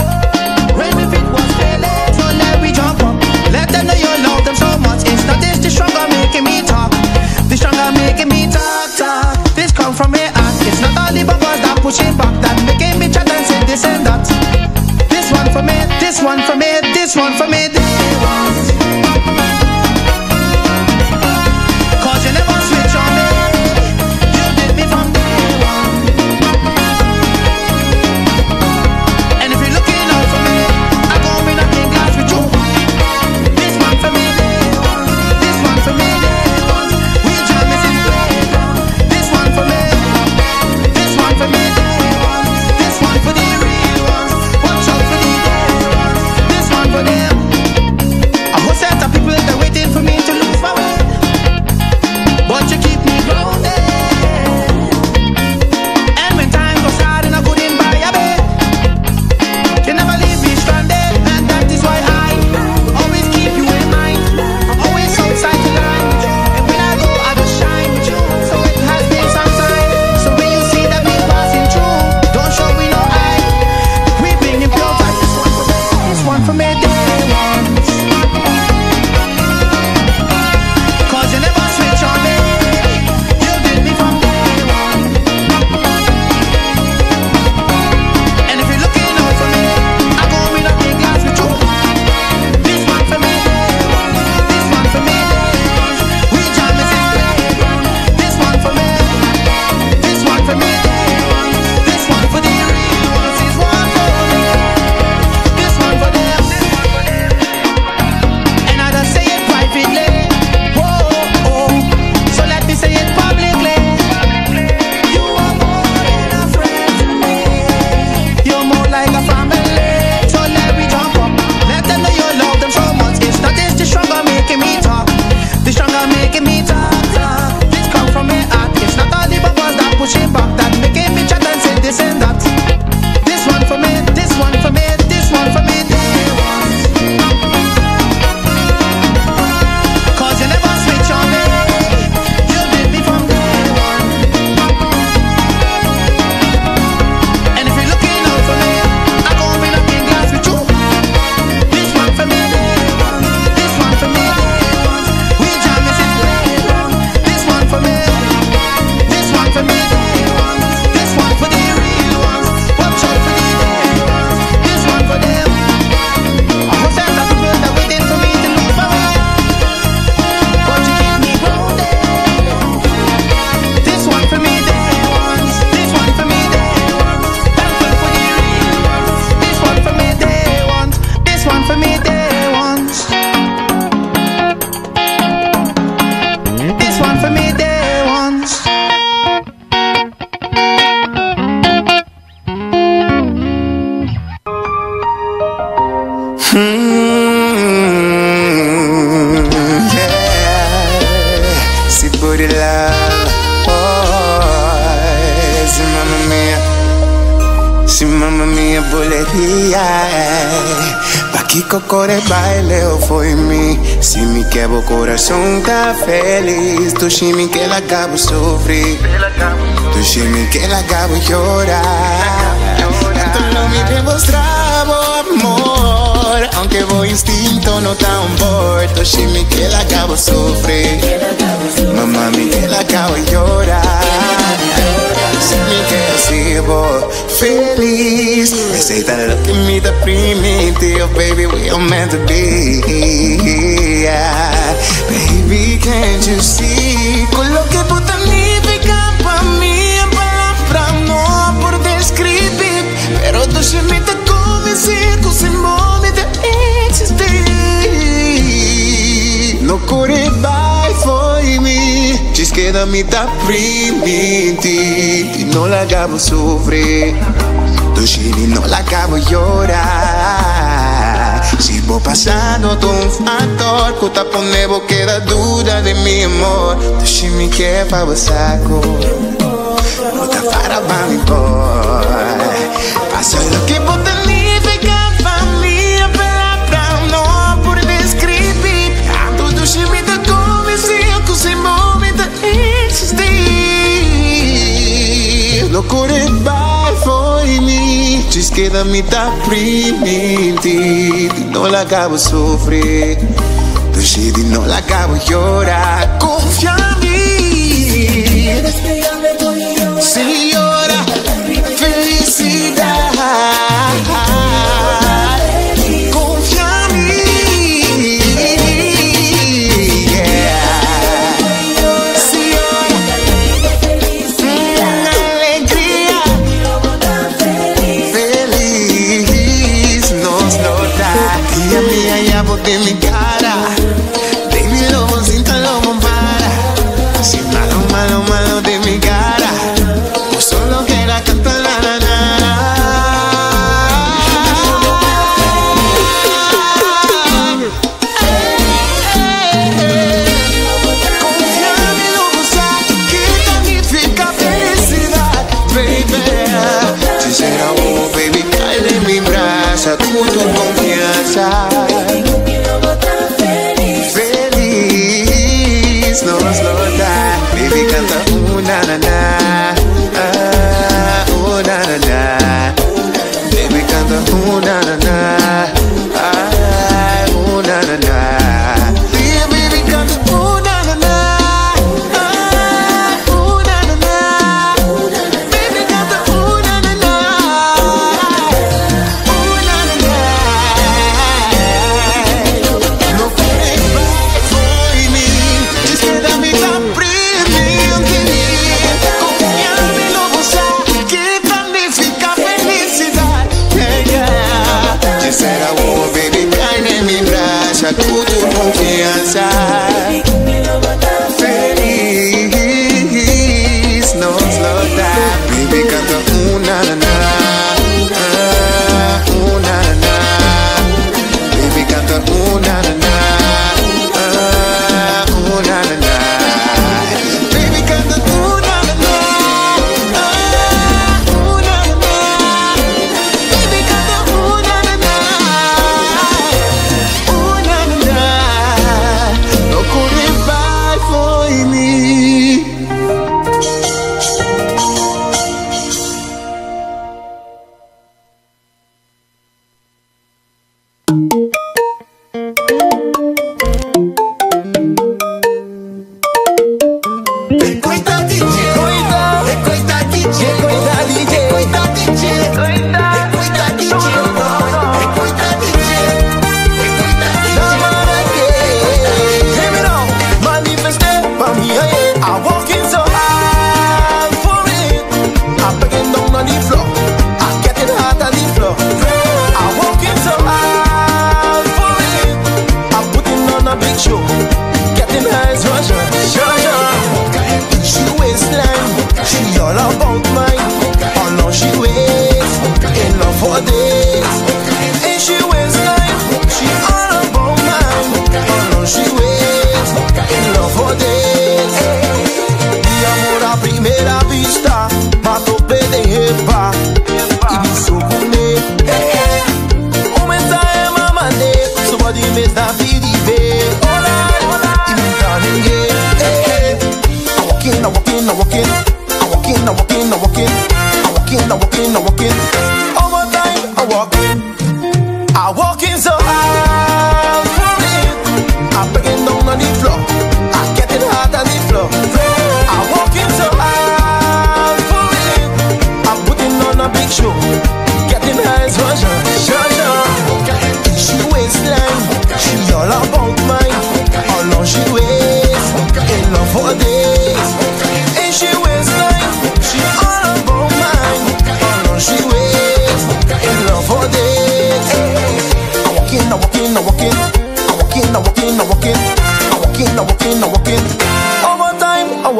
when the fit was failing. So let me jump up, let them know you love them so much. It's not this, the stronger making me talk, the stronger making me talk. This come from me heart. It's not all the bumpers that pushing back, that making me chat and say this and that. This one for me, this one for me, this one for me, this one. Cause you never switch on me, you did me from day one. And if you're looking out for me, I'm gonna be knocking glass with you. This one for me, day one. This one for me, day one. We jam is in play. This one for me, this one for me, day one. This one for the real ones. Watch out for the day ones. This one for them. Se mamma mia boleria pa que cocore baile ou foi mim. Se me quebra o coração tá feliz. Tu chime que ela acaba sofrer. Tu chime que ela acaba chorar. Tu não me demonstrava amor, aunque vou instinto no tá on board. Tu chime que ela acaba sofrer. Mamma mia ela acaba chorar. Se me quer assim vou feliz. Aceita lo que me deprimente. Oh baby, we are meant to be. Yeah. Baby, can't you see? Con lo que tú significa para mí, en palabras no por describir. Pero tú se me te convencí, que se me te existir. No corre vai foi me. Diz que da me tá primente. E não la acabo sofrer. Tu chini no la acabo llorar. Si vos pasando tu un factor, que te pone vos queda duda de mi amor. Tu chini que pa vos saco. No te para pa mi boy. Pasa lo que vos significa pa mí, palabra no por describir. Tu chini te convenció que se momento existir. Lo corre vai foi me. Diz que da me tá primente. Não la acabo sofrer. Tu chidi não la acabo llorar. Confia em mim. Senhora, felicidade. Confia em mim. Yeah. Senhora, alegria. Feliz nos nota. Día mía ya boté mi cara. Baby, lobo cinta, lobo para. Si malo, malo, malo de mi cara. Pues solo quiera cantar la na na. Confía en mi lobo, sabe que significa felicidad, baby. Si será vos, baby, cae de mi brazo con tu confianza. Feliz nos lo da. Baby, canta una na na. Una na na. Baby, canta una na na. Una na na. Yeah, baby, canta una na na. Una na na. Baby, canta una na na. Una na na. No foi me. Diz que da me tá primente.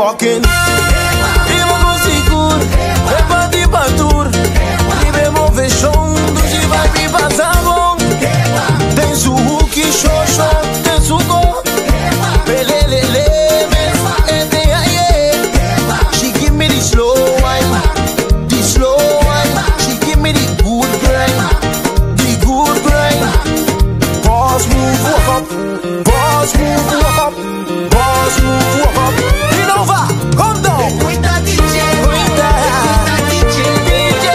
walking. Viva com seguro, epa de batur. Vive mover chão, do que vai me passar bom. Tem su hook, xoxo, tem su go. Pelelele, ete aye. She give me the slow wine, the slow wine. She give me the good grind, the good grind. Boss move, walk up. Boss move, walk up. Boss move, walk up. Innova, come down. Cuida DJ, cuida DJ, DJ.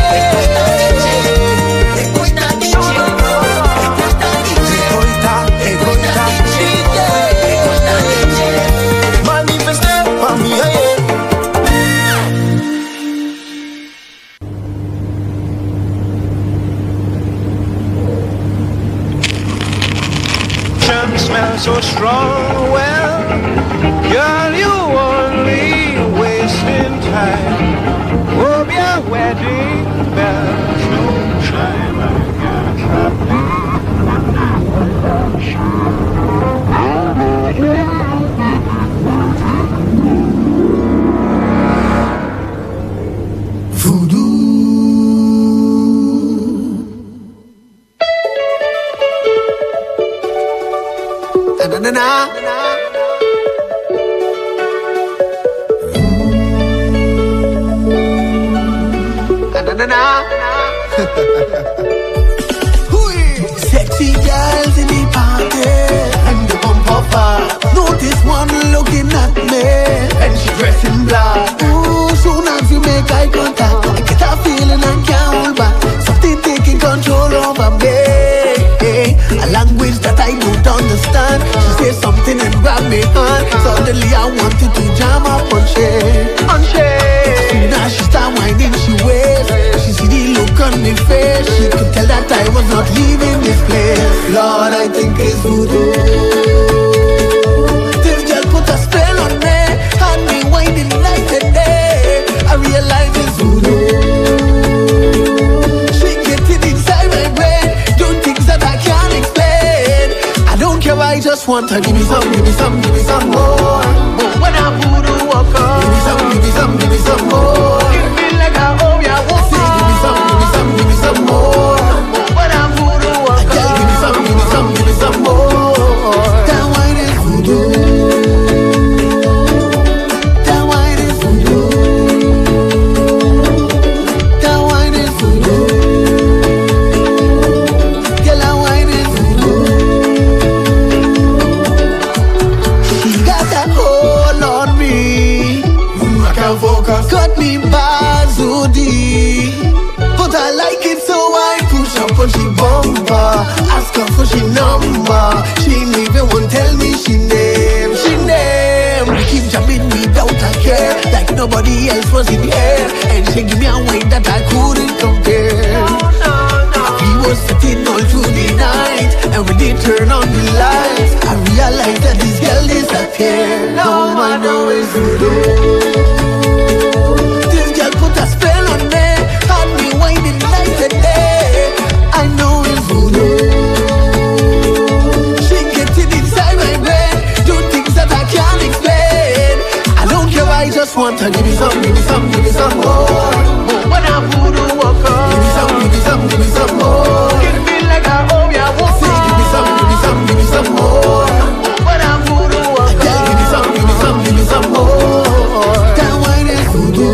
Cuida DJ, cuida DJ. Manifesté pa' mi ayer. Smells so strong, well, girl, you only wasting time. Oh, your wedding bells don't chime. Na na na. Na na na. Sexy girls in the party and the bumper far. Notice one looking at me and she dressing black. Ooh, soon as you make eye contact, I get a feeling I can't hold back. Something taking control over me. A language that I don't understand. She says something and grab me hand. Suddenly I wanted to jam up on shit. Soon as she start whining, she waves. She see the look on me face. She could tell that I was not leaving this place. Lord, I think it's voodoo. This girl put a spell on me, had me whining night and day. I realize it's voodoo. She getting inside my brain, doing things that I can't explain. I don't care, I just want her. Give me some, give me some, give me some more. But when I voodoo walk up, give me some, give me some, give me some more. It feel like I owe ya one. Say give me some, give me some, give me some more. But when I voodoo walk up, give me some, give me some, give me some more. That wine is voodoo. That wine is voodoo. That wine is voodoo. Girl, that wine is voodoo. She got that hold on me. I can't focus. Cut me bazudi. But I like it, so I push up on she bumper. Ask her for she number. She ain't even won't tell me she name. She name. We keep jamming without a care, like nobody else was in the air. And she give me a wine that I couldn't compare. We was sitting all through the night, and we did turn on the lights. I realized that this girl disappeared. Now I know it's voodoo. This girl put a spell on me, had me whining night and day. I know it's voodoo. She getting inside my brain, do things that I can't explain. I don't care, I just want her. Give me some, give me some, give me some more. But when I voodoo walk up, give me some, give me some, give me some more. It feel like I owe ya one. Say give me some, give me some, give me some more. But when I voodoo walk up, give me some, give me some, give me some more. That wine is voodoo.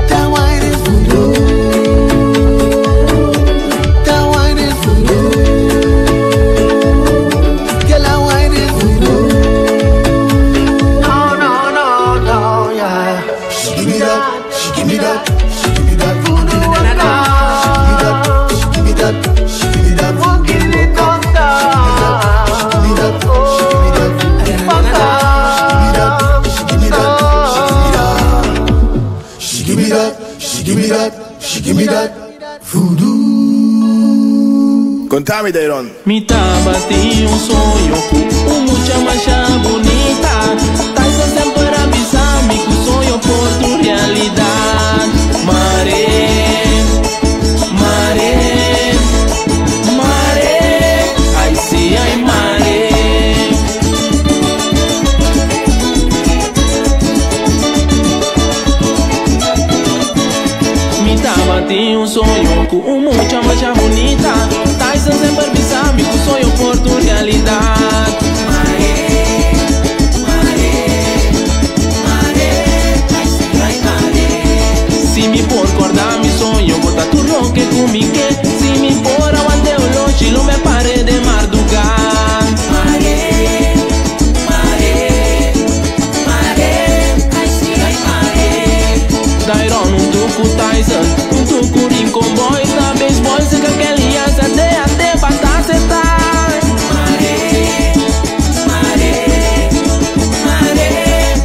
That wine is voodoo. That wine is voodoo. Girl, that wine is voodoo. No, no, no, no, yeah. She give me that, she give me that, she give me that voodoo. She give me that, she give me that, walking it on down. She give me that, she give me that, she give me that, she give me that, she give me that voodoo. Contame, Dairon. Me tava tinha sonho com mucha mancha bonita. Tá só sempre para avisar me que o sonho por tu realidade. Mare, mare, mare, I see I mare. bati um sonho com muita mancha bonita. Tyson sempre avisava-me que o sonho for tua realidade. Se me for acordar meu sonho, botar tu ronque comigo. Se me for aonde eu longe, não me pare de madrugar. Mare, mare, mare, ai sim, ai mare. Dairon um tuco Tyson, um tuco Rincon Boys. Na baseball, se que aquele aliança até batar setar. Mare, mare, mare,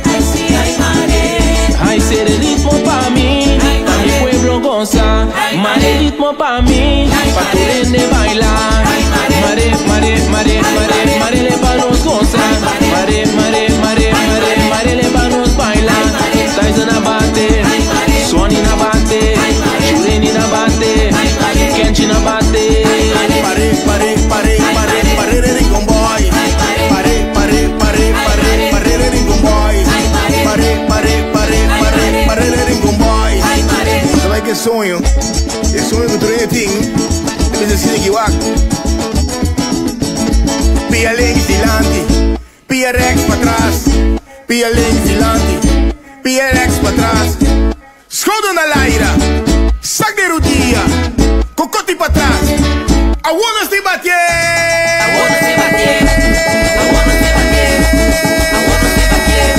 ai sim, ai mare. Ai ser ritmo pa mim, pa mi pueblo goza. Mare ritmo pa mim, pa tu rende bailar. Mare, mare, mare, mare, mare le pa nos goza. Mare, mare, mare, mare, mare le pa nos bailar. Tyson abate, Sony na bate, Shureni na bate, Kenchi na bate. Pare, pare, pare, pare, pare de Rincon Boy. Pare, pare, pare, pare, pare de Rincon Boy. Pare, pare, pare, pare, pare de Rincon Boy. Sabe que sonho? É sonho que tu nem tem. Eles decidem que wak. Pia links dilante, pia rex pra trás. Pia links dilante, pia rex pra trás. Schouders na laira, sac de rodilha, cocote pra trás. Aguanas de bater, aguanas de bater, aguanas de bater, aguanas de bater,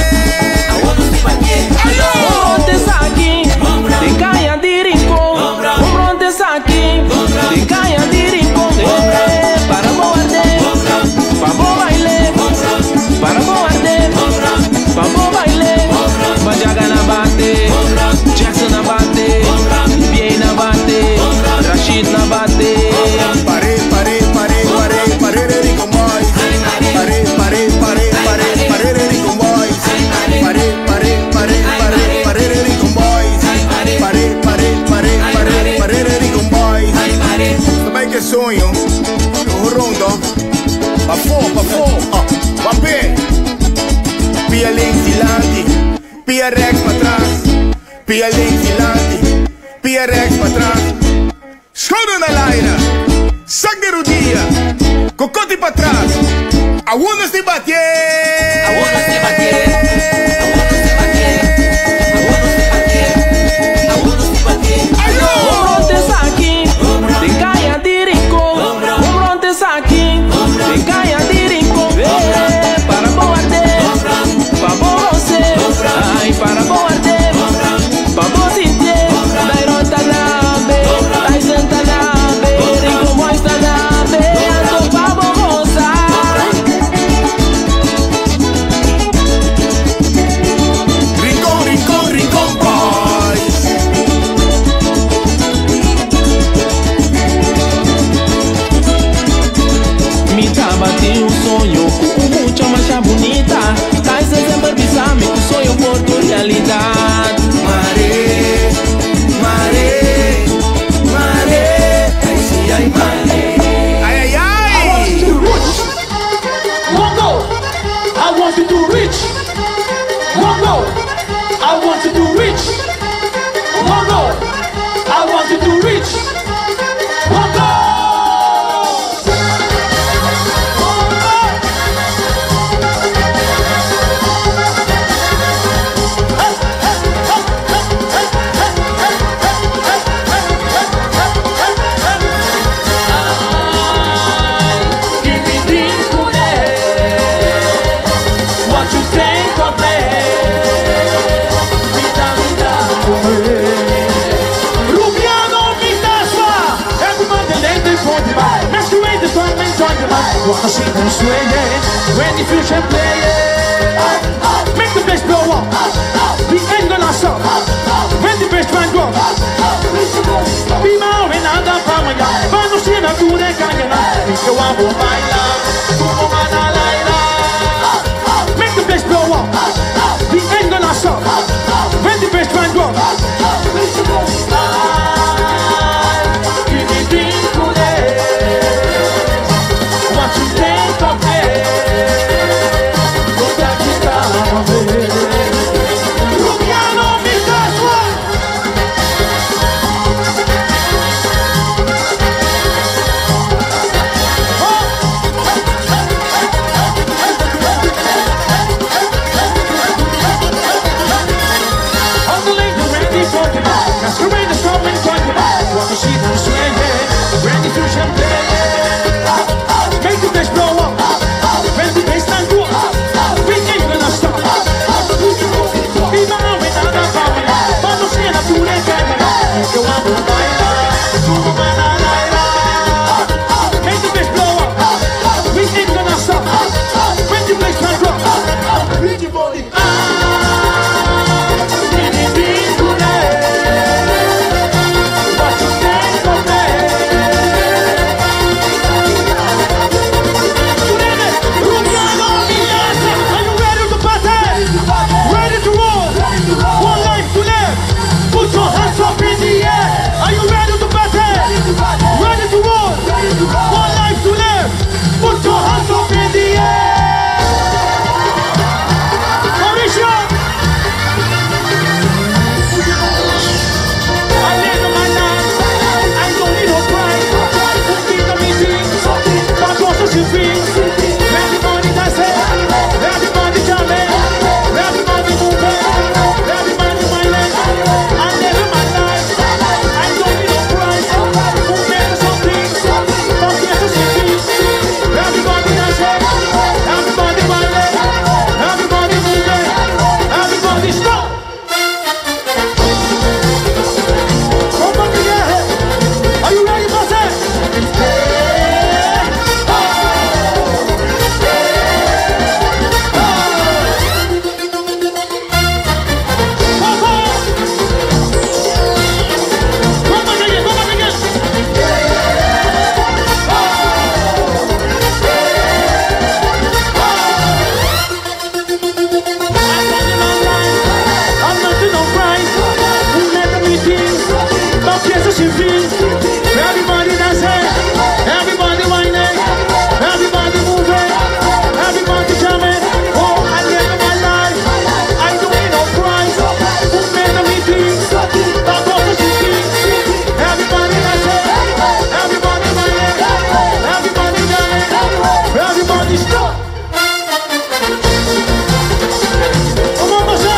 aguanas de bater. Ombronte saki, de caia de rincón. Ombronte saki, de caia de rincón. Para boarde, pa bo baile, para boarde, pa bo baile. Bajaga na bate, Jackson na bate, Bien na bate, Rashid na bate. Pare, pare, pare, pare, pare de Rincon Boy. Pare, pare, pare, pare, pare de Rincon Boy. Pare, pare, pare, pare, pare de Rincon Boy. Pare, pare, pare, pare, pare de Rincon Boy. Sabe que sonho? O rondo. Pa fo, pa pé. Pia links dilante, pia rex pra trás. Pia links dilante, pia rex pra trás. Schouders na laira, sac de rodilha, cocote pra trás. Aguanas de bater, aguanas de bater, aguanas de bater, aguanas de bater, aguanas de bater. Ombronte saki, de caia de rincón. Ombronte saki, de caia de rincón. Para boarde, pa bo você. Ai para boarde, pa bo sinter. Dairon tá na be, Tyson tá na be, Rincon Boys tá na be. Ando pa bo gozar. Rincon, Rincon, Rincon Boys. Me bati um sonho com muita mancha bonita. Tyson sempre avisava-me que o sonho for tua realidade. Mare, mare, mare, ai sim, ai mare. Ai, ai, ai. I want you to reach. One go. I want you to reach. One go. I want you to reach. One go. What you think of me? Rubiano Vitasa, everyone the name they point to buy. Masquerade the time and join the mind. Wanna see them swaying when the future play it. Make the bass blow up. The end gonna stop. When the bass line go. Be more in other power. But no see na tu de cangana. Ikaw ang bumayla. Tumunga na layla. Make the bass blow up. The end gonna stop. When the bass line go. What you think of me? see them swinging when the fusion play. Make the bass blow up when the bass line go up. We ain't gonna stop. Viva without a power, vamos a ir a tu legenda. Yo amo a bailar, como bailar. Make the bass blow up. We ain't gonna stop when the bass line drop. Bring your body. Everybody dancing, everybody whining, everybody moving, everybody jamming. Oh, at the end of my life, I don't need no prize. Who made the meeting? That was the city. Everybody dancing, everybody whining, everybody jamming, everybody stop. Come on, Moshe.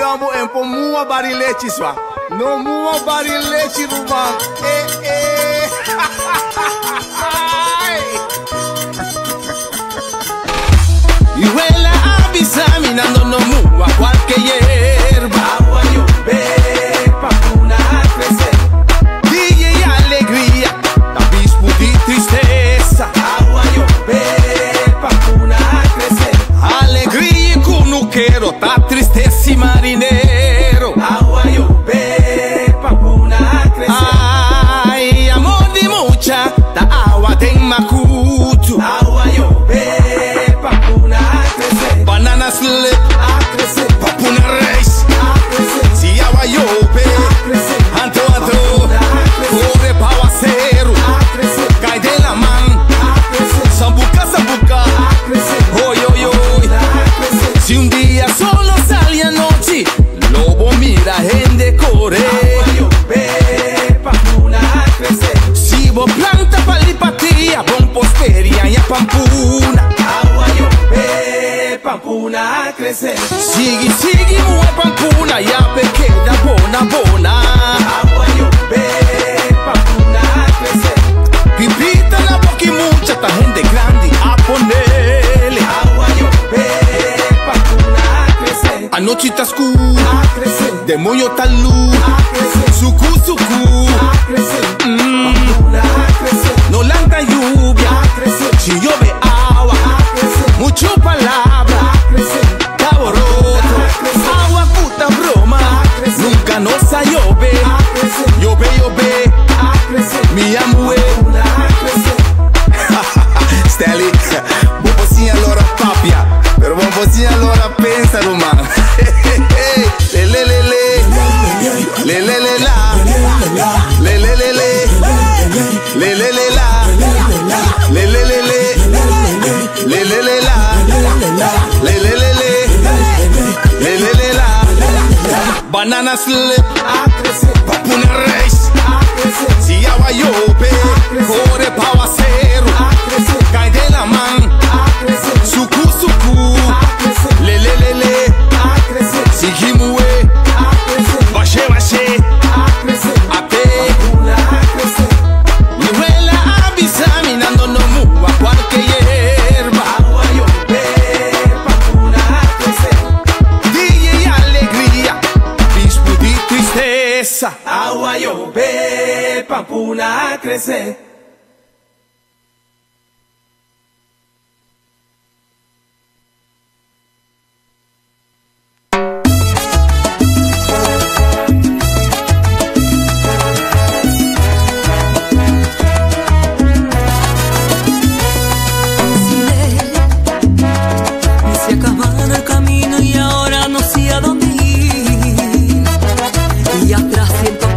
Amo en po mua barilechi swa. No mua barilechi ruban. Y huela a bisaminando no mua cualquier hierba. Agua yo pa' una crecer. DJ y alegría, abismo y tristeza. Agua yo pa' una crecer. Alegría y cunuquero, ta tristeza y marinero. Agua yo pa' una crecer. Ay, amor de mucha, ta agua de macutu. Agua yo pa' una crecer. Banana slip, a crecer. Papuna race, a crecer. Si agua yo anto corre pa' acero. A crecer. Cae de la man, a crecer. Sambuca, a crecer. Oy, oy, oy. Si un día solo sale anoche, lobo mira gente corre. Si vos planta palipatía, bon posperia y a pampuna. Agua yo pampuna a crecer. Sigue, sigue, mue pampuna, ya pequeña bona, bona. Agua yo pampuna a crecer. Pipita la boca y mucha, ta gente grande a ponerle. Agua yo anoche tascu, demonio talú, suku suku, no lanta lluvia, si llueve agua, mucho palabra, cabo roto, agua puta broma, nunca nos a llover, llove, llove, mi amue. Stanley, vos posinha lora papia, pero vos posinha lora pensa no man. Le le le le le le le la, le le le le le le le la. banana slip, papuna race, si agua llove, corre pa' aguacero, cae de la man, suku suku, le le le le, sigimue, bache bache, ape, mi abuela avisa mirando no mu a cualquier hierba, agua llove, papuna crecer, DJ alegría, bispo de tristeza, agua llove, papuna crecer.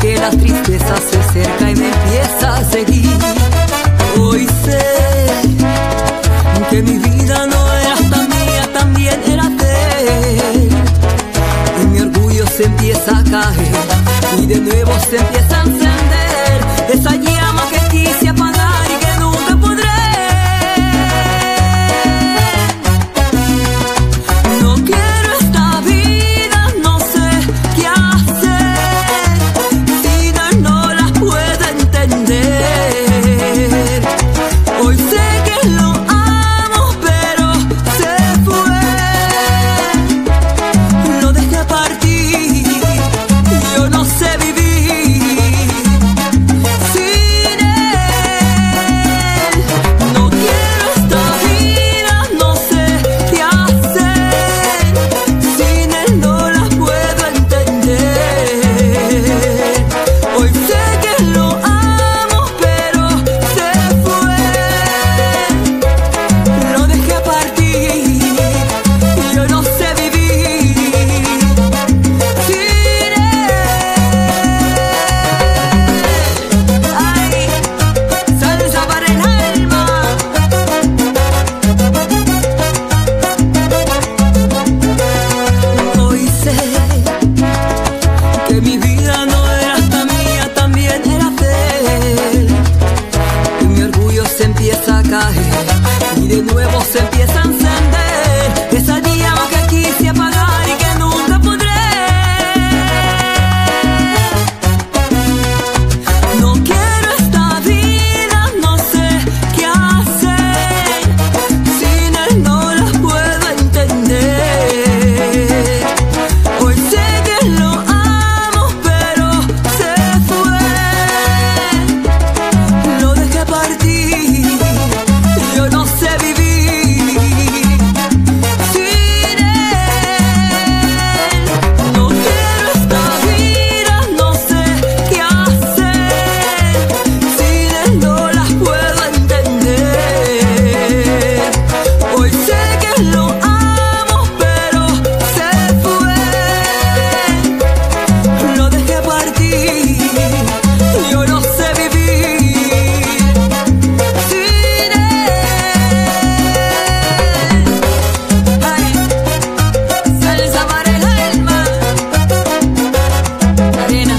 La tristeza se acerca y me empieza a seguir. Hoy sé que mi vida no era hasta mía, también era de él. Y mi orgullo se empieza a caer y de nuevo se empieza a encender esa llama que quise apagar y que nunca podré. No quiero esta vida, no sé qué hacer. Hoy sé que lo amo, pero se fue. Lo dejé partir, yo no sé vivir sin él. No quiero esta vida, no sé qué hacer. Sin él no la puedo entender. Hoy sé que lo amo, pero se fue. Lo dejé partir, yo no sé vivir sin él. Ay, salsa para el alma. Hoy sé que mi vida no era hasta mía, también era de él. Y mi orgullo se empieza a caer y de nuevo se empieza a encender esa llama que quise apagar y que nunca podré. No quiero esta vida, no sé qué hacer. Sin él no la puedo entender. Hoy sé que lo amo, pero se fue. Lo dejé partir, yo no sé vivir sin él. No quiero esta vida, no sé qué hacer. Sin él no la puedo entender. Hoy sé que lo amo, pero se fue. Lo dejé partir, yo no sé vivir sin él. Ay, salsa para el alma. Arena.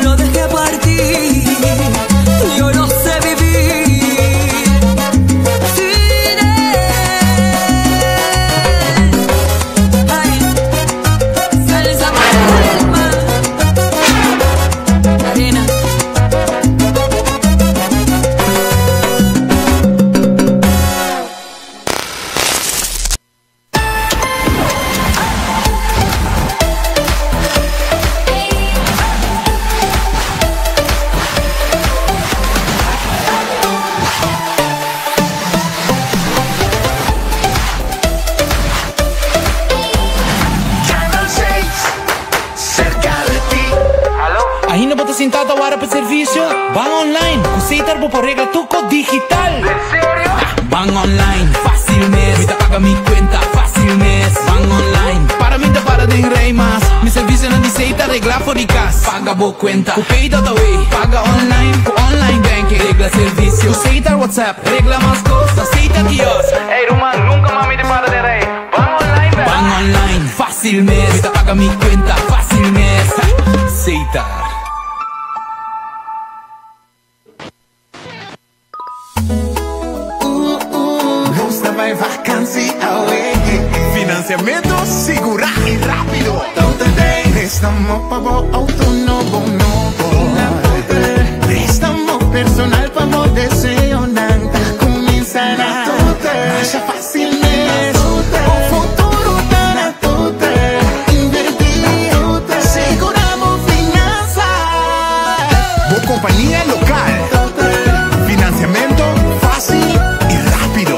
Lo dejé partir, yo no sé vivir sin él. Ay, salsa para el alma. Arena. Aí não bota sentado agora para serviço. Van online, cosita por regla tuco digital. ¿En serio? Van online, fácilmente. Me paga mi cuenta, fácil. fácil mes. Van online, para mí te para de rei mas. Mi servicio não aceita arreglar por de casa. Paga boa cuenta, o pay todo way. Paga online, com online banking. Regla serviço, aceita WhatsApp. Regla mais coisas, aceita kiosco. Hey Roman, nunca mami te para de rei. Van online, Van online, fácil mes. Te paga mi cuenta, fácil mes. Aceita. Vai vacancy away. Financiamento segura e rápido. Préstamo pago autónomo préstamo personal pago deseo nada. Comenzará más fácil mes. O futuro para todo. Invertir, seguramos finanzas. Boa companhia local. Financiamento fácil e rápido.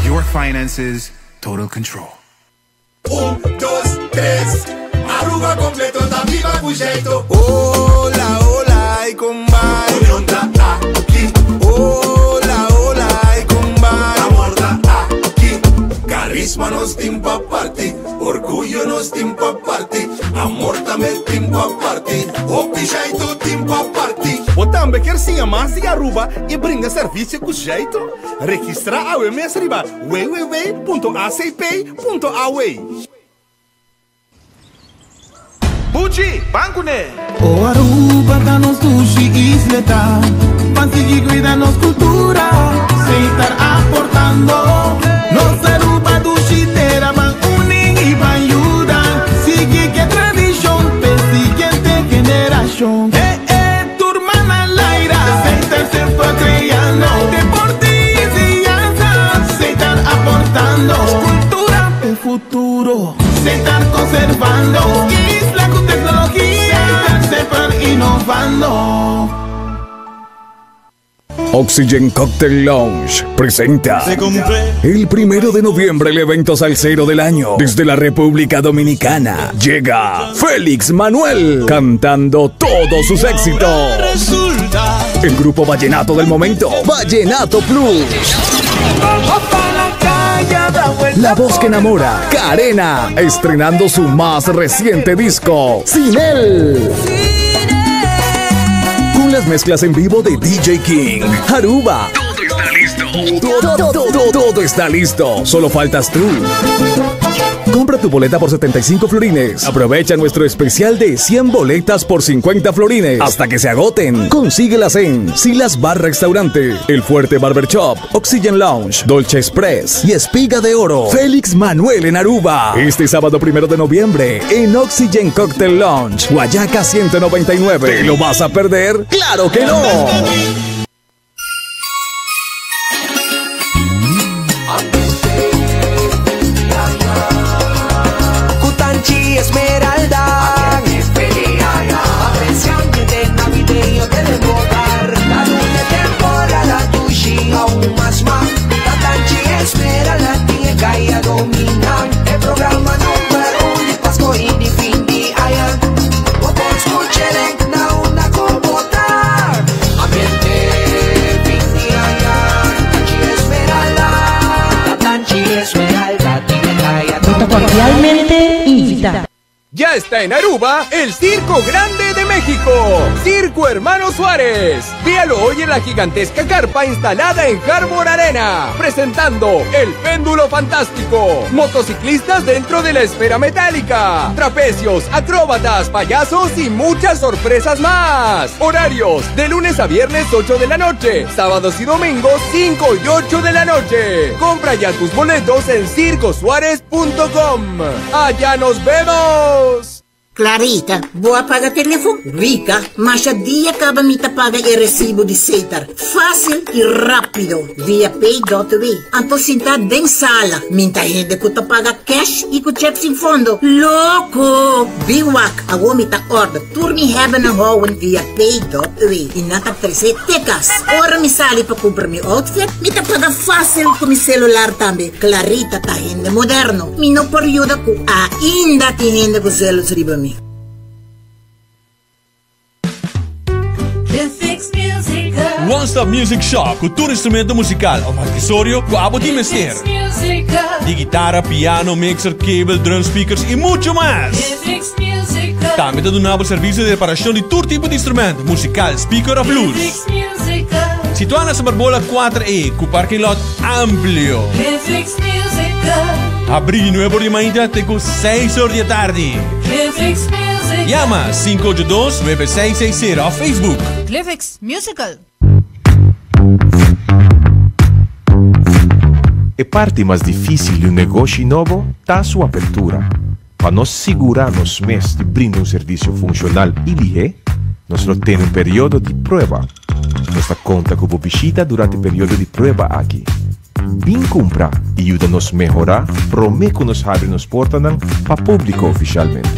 Your finances, total control. 1, 2, 3. Aruba completo, tá viva com jeito. Hola, hola, e combate. União tá aqui. Hola, hola, e combate. Amor tá aqui. Carisma nos tem pra partir. Orgulho nos tem pra partir. Amor também tem pra partir. O jeito tem pra partir. O também quer sim mais de Aruba e brinda serviço com jeito? Registra a UMS Riba www.acpay.away. Buchi, banco né? O Aruba da nos sushi isleta. Consegui cuidar nos cultura. Sem estar aportando. Nos Aruba do chiteira van unen e van ayudar. Sigue que tradição, pe siguiente generación. Tu hermana Laira. Sem estar sempre creando. Deporte y enseñanza. Sem estar aportando. Cultura de futuro. Sem estar conservando. Isla con tecnología. Sem estar innovando. Oxygen Cocktail Lounge presenta el 1 de noviembre el evento salsero del año. Desde la República Dominicana llega Félix Manuel cantando todos sus éxitos. El grupo vallenato del momento, Vallenato Plus. La voz que enamora, Carena, estrenando su más reciente disco, Sin Él. Con las mezclas en vivo de DJ King, Aruba. Todo está listo. Todo está listo. Solo faltas tú. Compra tu boleta por 75 florines. Aprovecha nuestro especial de 100 boletas por 50 florines hasta que se agoten. Consíguelas en Silas Bar Restaurante, El Fuerte Barber Shop, Oxygen Lounge, Dolce Express y Espiga de Oro. Félix Manuel en Aruba. Este sábado 1 de noviembre en Oxygen Cocktail Lounge, Guayaca 199. ¿Te lo vas a perder? ¡Claro que no! Esmeralda, apreciando de navideño de devorar la luna temporada tuya aún más Tatanchi Esmeralda tiene que a dominar el programa número 1 de Pasco y de fin de año. Como escuchen na una combotar ambiente fin de año. Tatanchi Esmeralda tiene que a dominar. Cordialmente invita. Ya está en Aruba el Circo Grande de México, Circo Hermano Suárez. Véalo hoy en la gigantesca carpa instalada en Harbor Arena, presentando el péndulo fantástico, motociclistas dentro de la esfera metálica, trapecios, acróbatas, payasos y muchas sorpresas más. Horarios de lunes a viernes 8 de la noche, sábados y domingos 5 y 8 de la noche. Compra ya tus boletos en circosuárez.com. Allá nos vemos. Clarita, boa paga telefone. Rica, mas a dia acaba me paga e recibo de Cetar. Fácil e rápido. Via Pay.me. Anto sinta den sala. Minta gente que te paga cash e com cheque sem fundo. Louco! Biwak, a womi ta order. Turmi hebben een houden via Pay.me. E nata 13 tecas. Ora me sali para comprar meu outfit. Me ta paga fácil com meu celular também. Clarita ta gente moderno. Me não período ko ainda te gente com celular riba me. one-stop music shop com todo instrumento musical ou acessório com abo de mester. De guitarra, piano, mixer, cable, drum speakers e muito mais. Também donamos serviço de reparação de todo tipo de instrumento musical, speaker ou blues. Situada na Barbola 4E, com parking lot amplio. Abrir nuevo de manhã até com 6 horas da tarde. Llama 582-9660 a Facebook. Cliffix Musical. A parte mais difícil de um negócio novo está a sua abertura. Para nós segurarmos mês de brindar um serviço funcional e ligeiro, nós temos um período de prova. Nós conta com a visita durante o período de prova aqui. Vim comprar e ajuda-nos a melhorar, promete que nos abre as portas para o público oficialmente.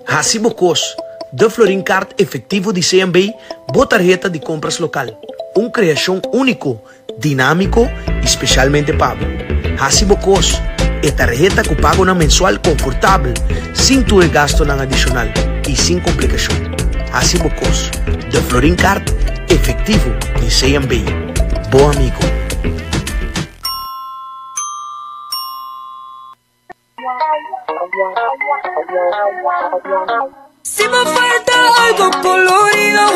Hacibocos, de Florin Card efectivo de CMB, boa tarjeta de compras local. Criação único, dinâmico e especialmente pago. Hacibocos, é tarjeta que paga na mensual confortável, sem tu gasto na adicional e sem complicação. Hacibocos, de Florin Card efectivo de CMB. Bom amigo. Si me falta algo colorido,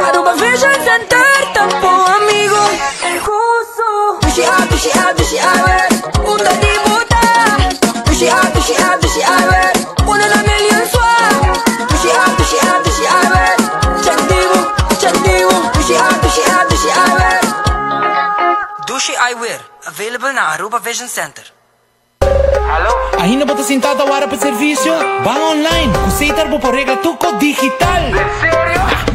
Aruba Vision Center, tampo amigo. Dushi a, puta di puta. Dushi a, pone la million swag. Dushi a, check divo. Dushi a. Dushi Eyewear, available na Aruba Vision Center. Ainda bota sentado agora para serviço? Van online, aceitar por regla tuco digital.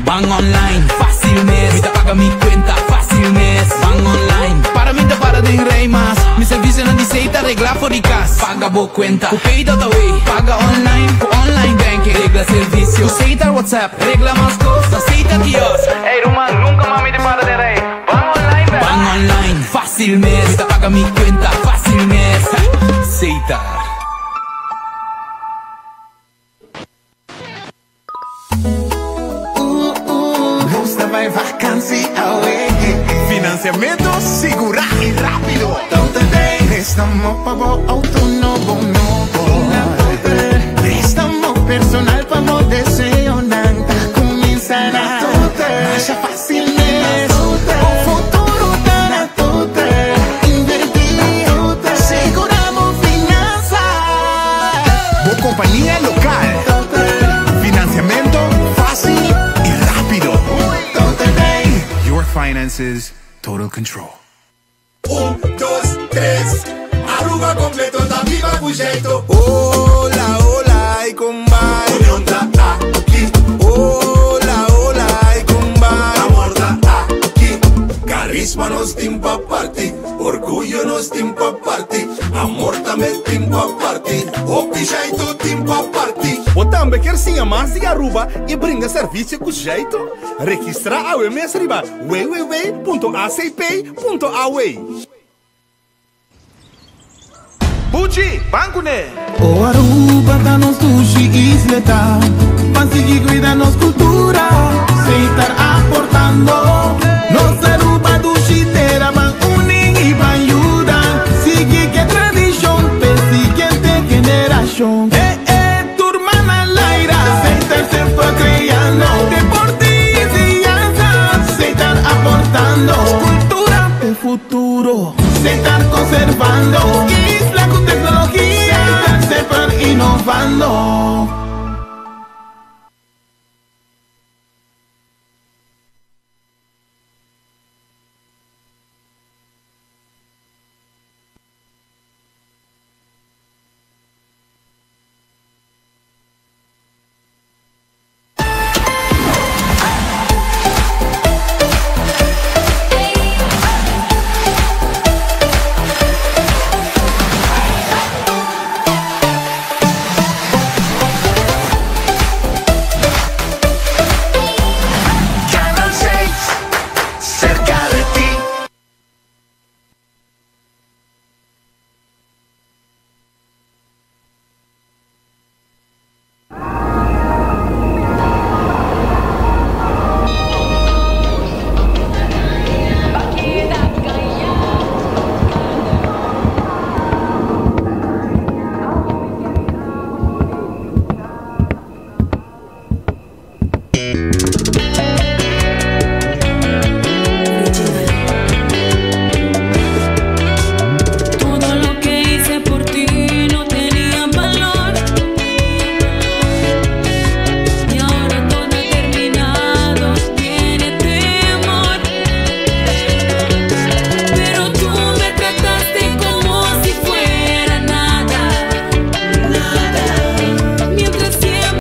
Van online, fácil mes. Me paga mi cuenta, fácil mes. Van online, para mí te para de rei más. Mi serviço não aceita regla por casa. Paga boa cuenta, o pay todo way. Paga online, online banking. Regla serviço, aceita WhatsApp. Regla mais costa, aceita Dios. Hey Roman, nunca más me te para de rei. Van online, man. Van online, fácil mes. Me paga mi cuenta, fácil mes. Aceita. Vai vacância away. Financiamento segura e rápido. Préstamo para auto novo. Préstamo personal para o deseo nada. Comenzará mais fácil mesmo. O futuro está na tudo. Invertir, seguramos finanças. Boa companhia local. Financiamento fácil e rápido. Your finances, total control. 1, 2, 3. Aruba completo, tá viva com jeito. Hola, hola, e combate. União tá aqui. Hola, hola, e combate. Amor tá aqui. Carisma nos tem pra partir. Orgulho nos tem pra partir. Amor também tem pra partir. O jeito tem pra partir. O também quer sim a mais de Aruba e brinda serviço com jeito. Registrar a OMS riba www.acp.away. Pucci, banco né? O Aruba tá nos sushi isleta. Para seguir cuidando nos cultura. Sem estar aportando. Nos Aruba do chiteira van unir e van ayudar. Sigue que tradição, siguiente generação. Turma na Laira. Sem estar sempre criando. Deporte y enseñanza. Sem estar aportando. Cultura del futuro. Sem estar conservando. Isla con tecnología. Sem estar siempre innovando.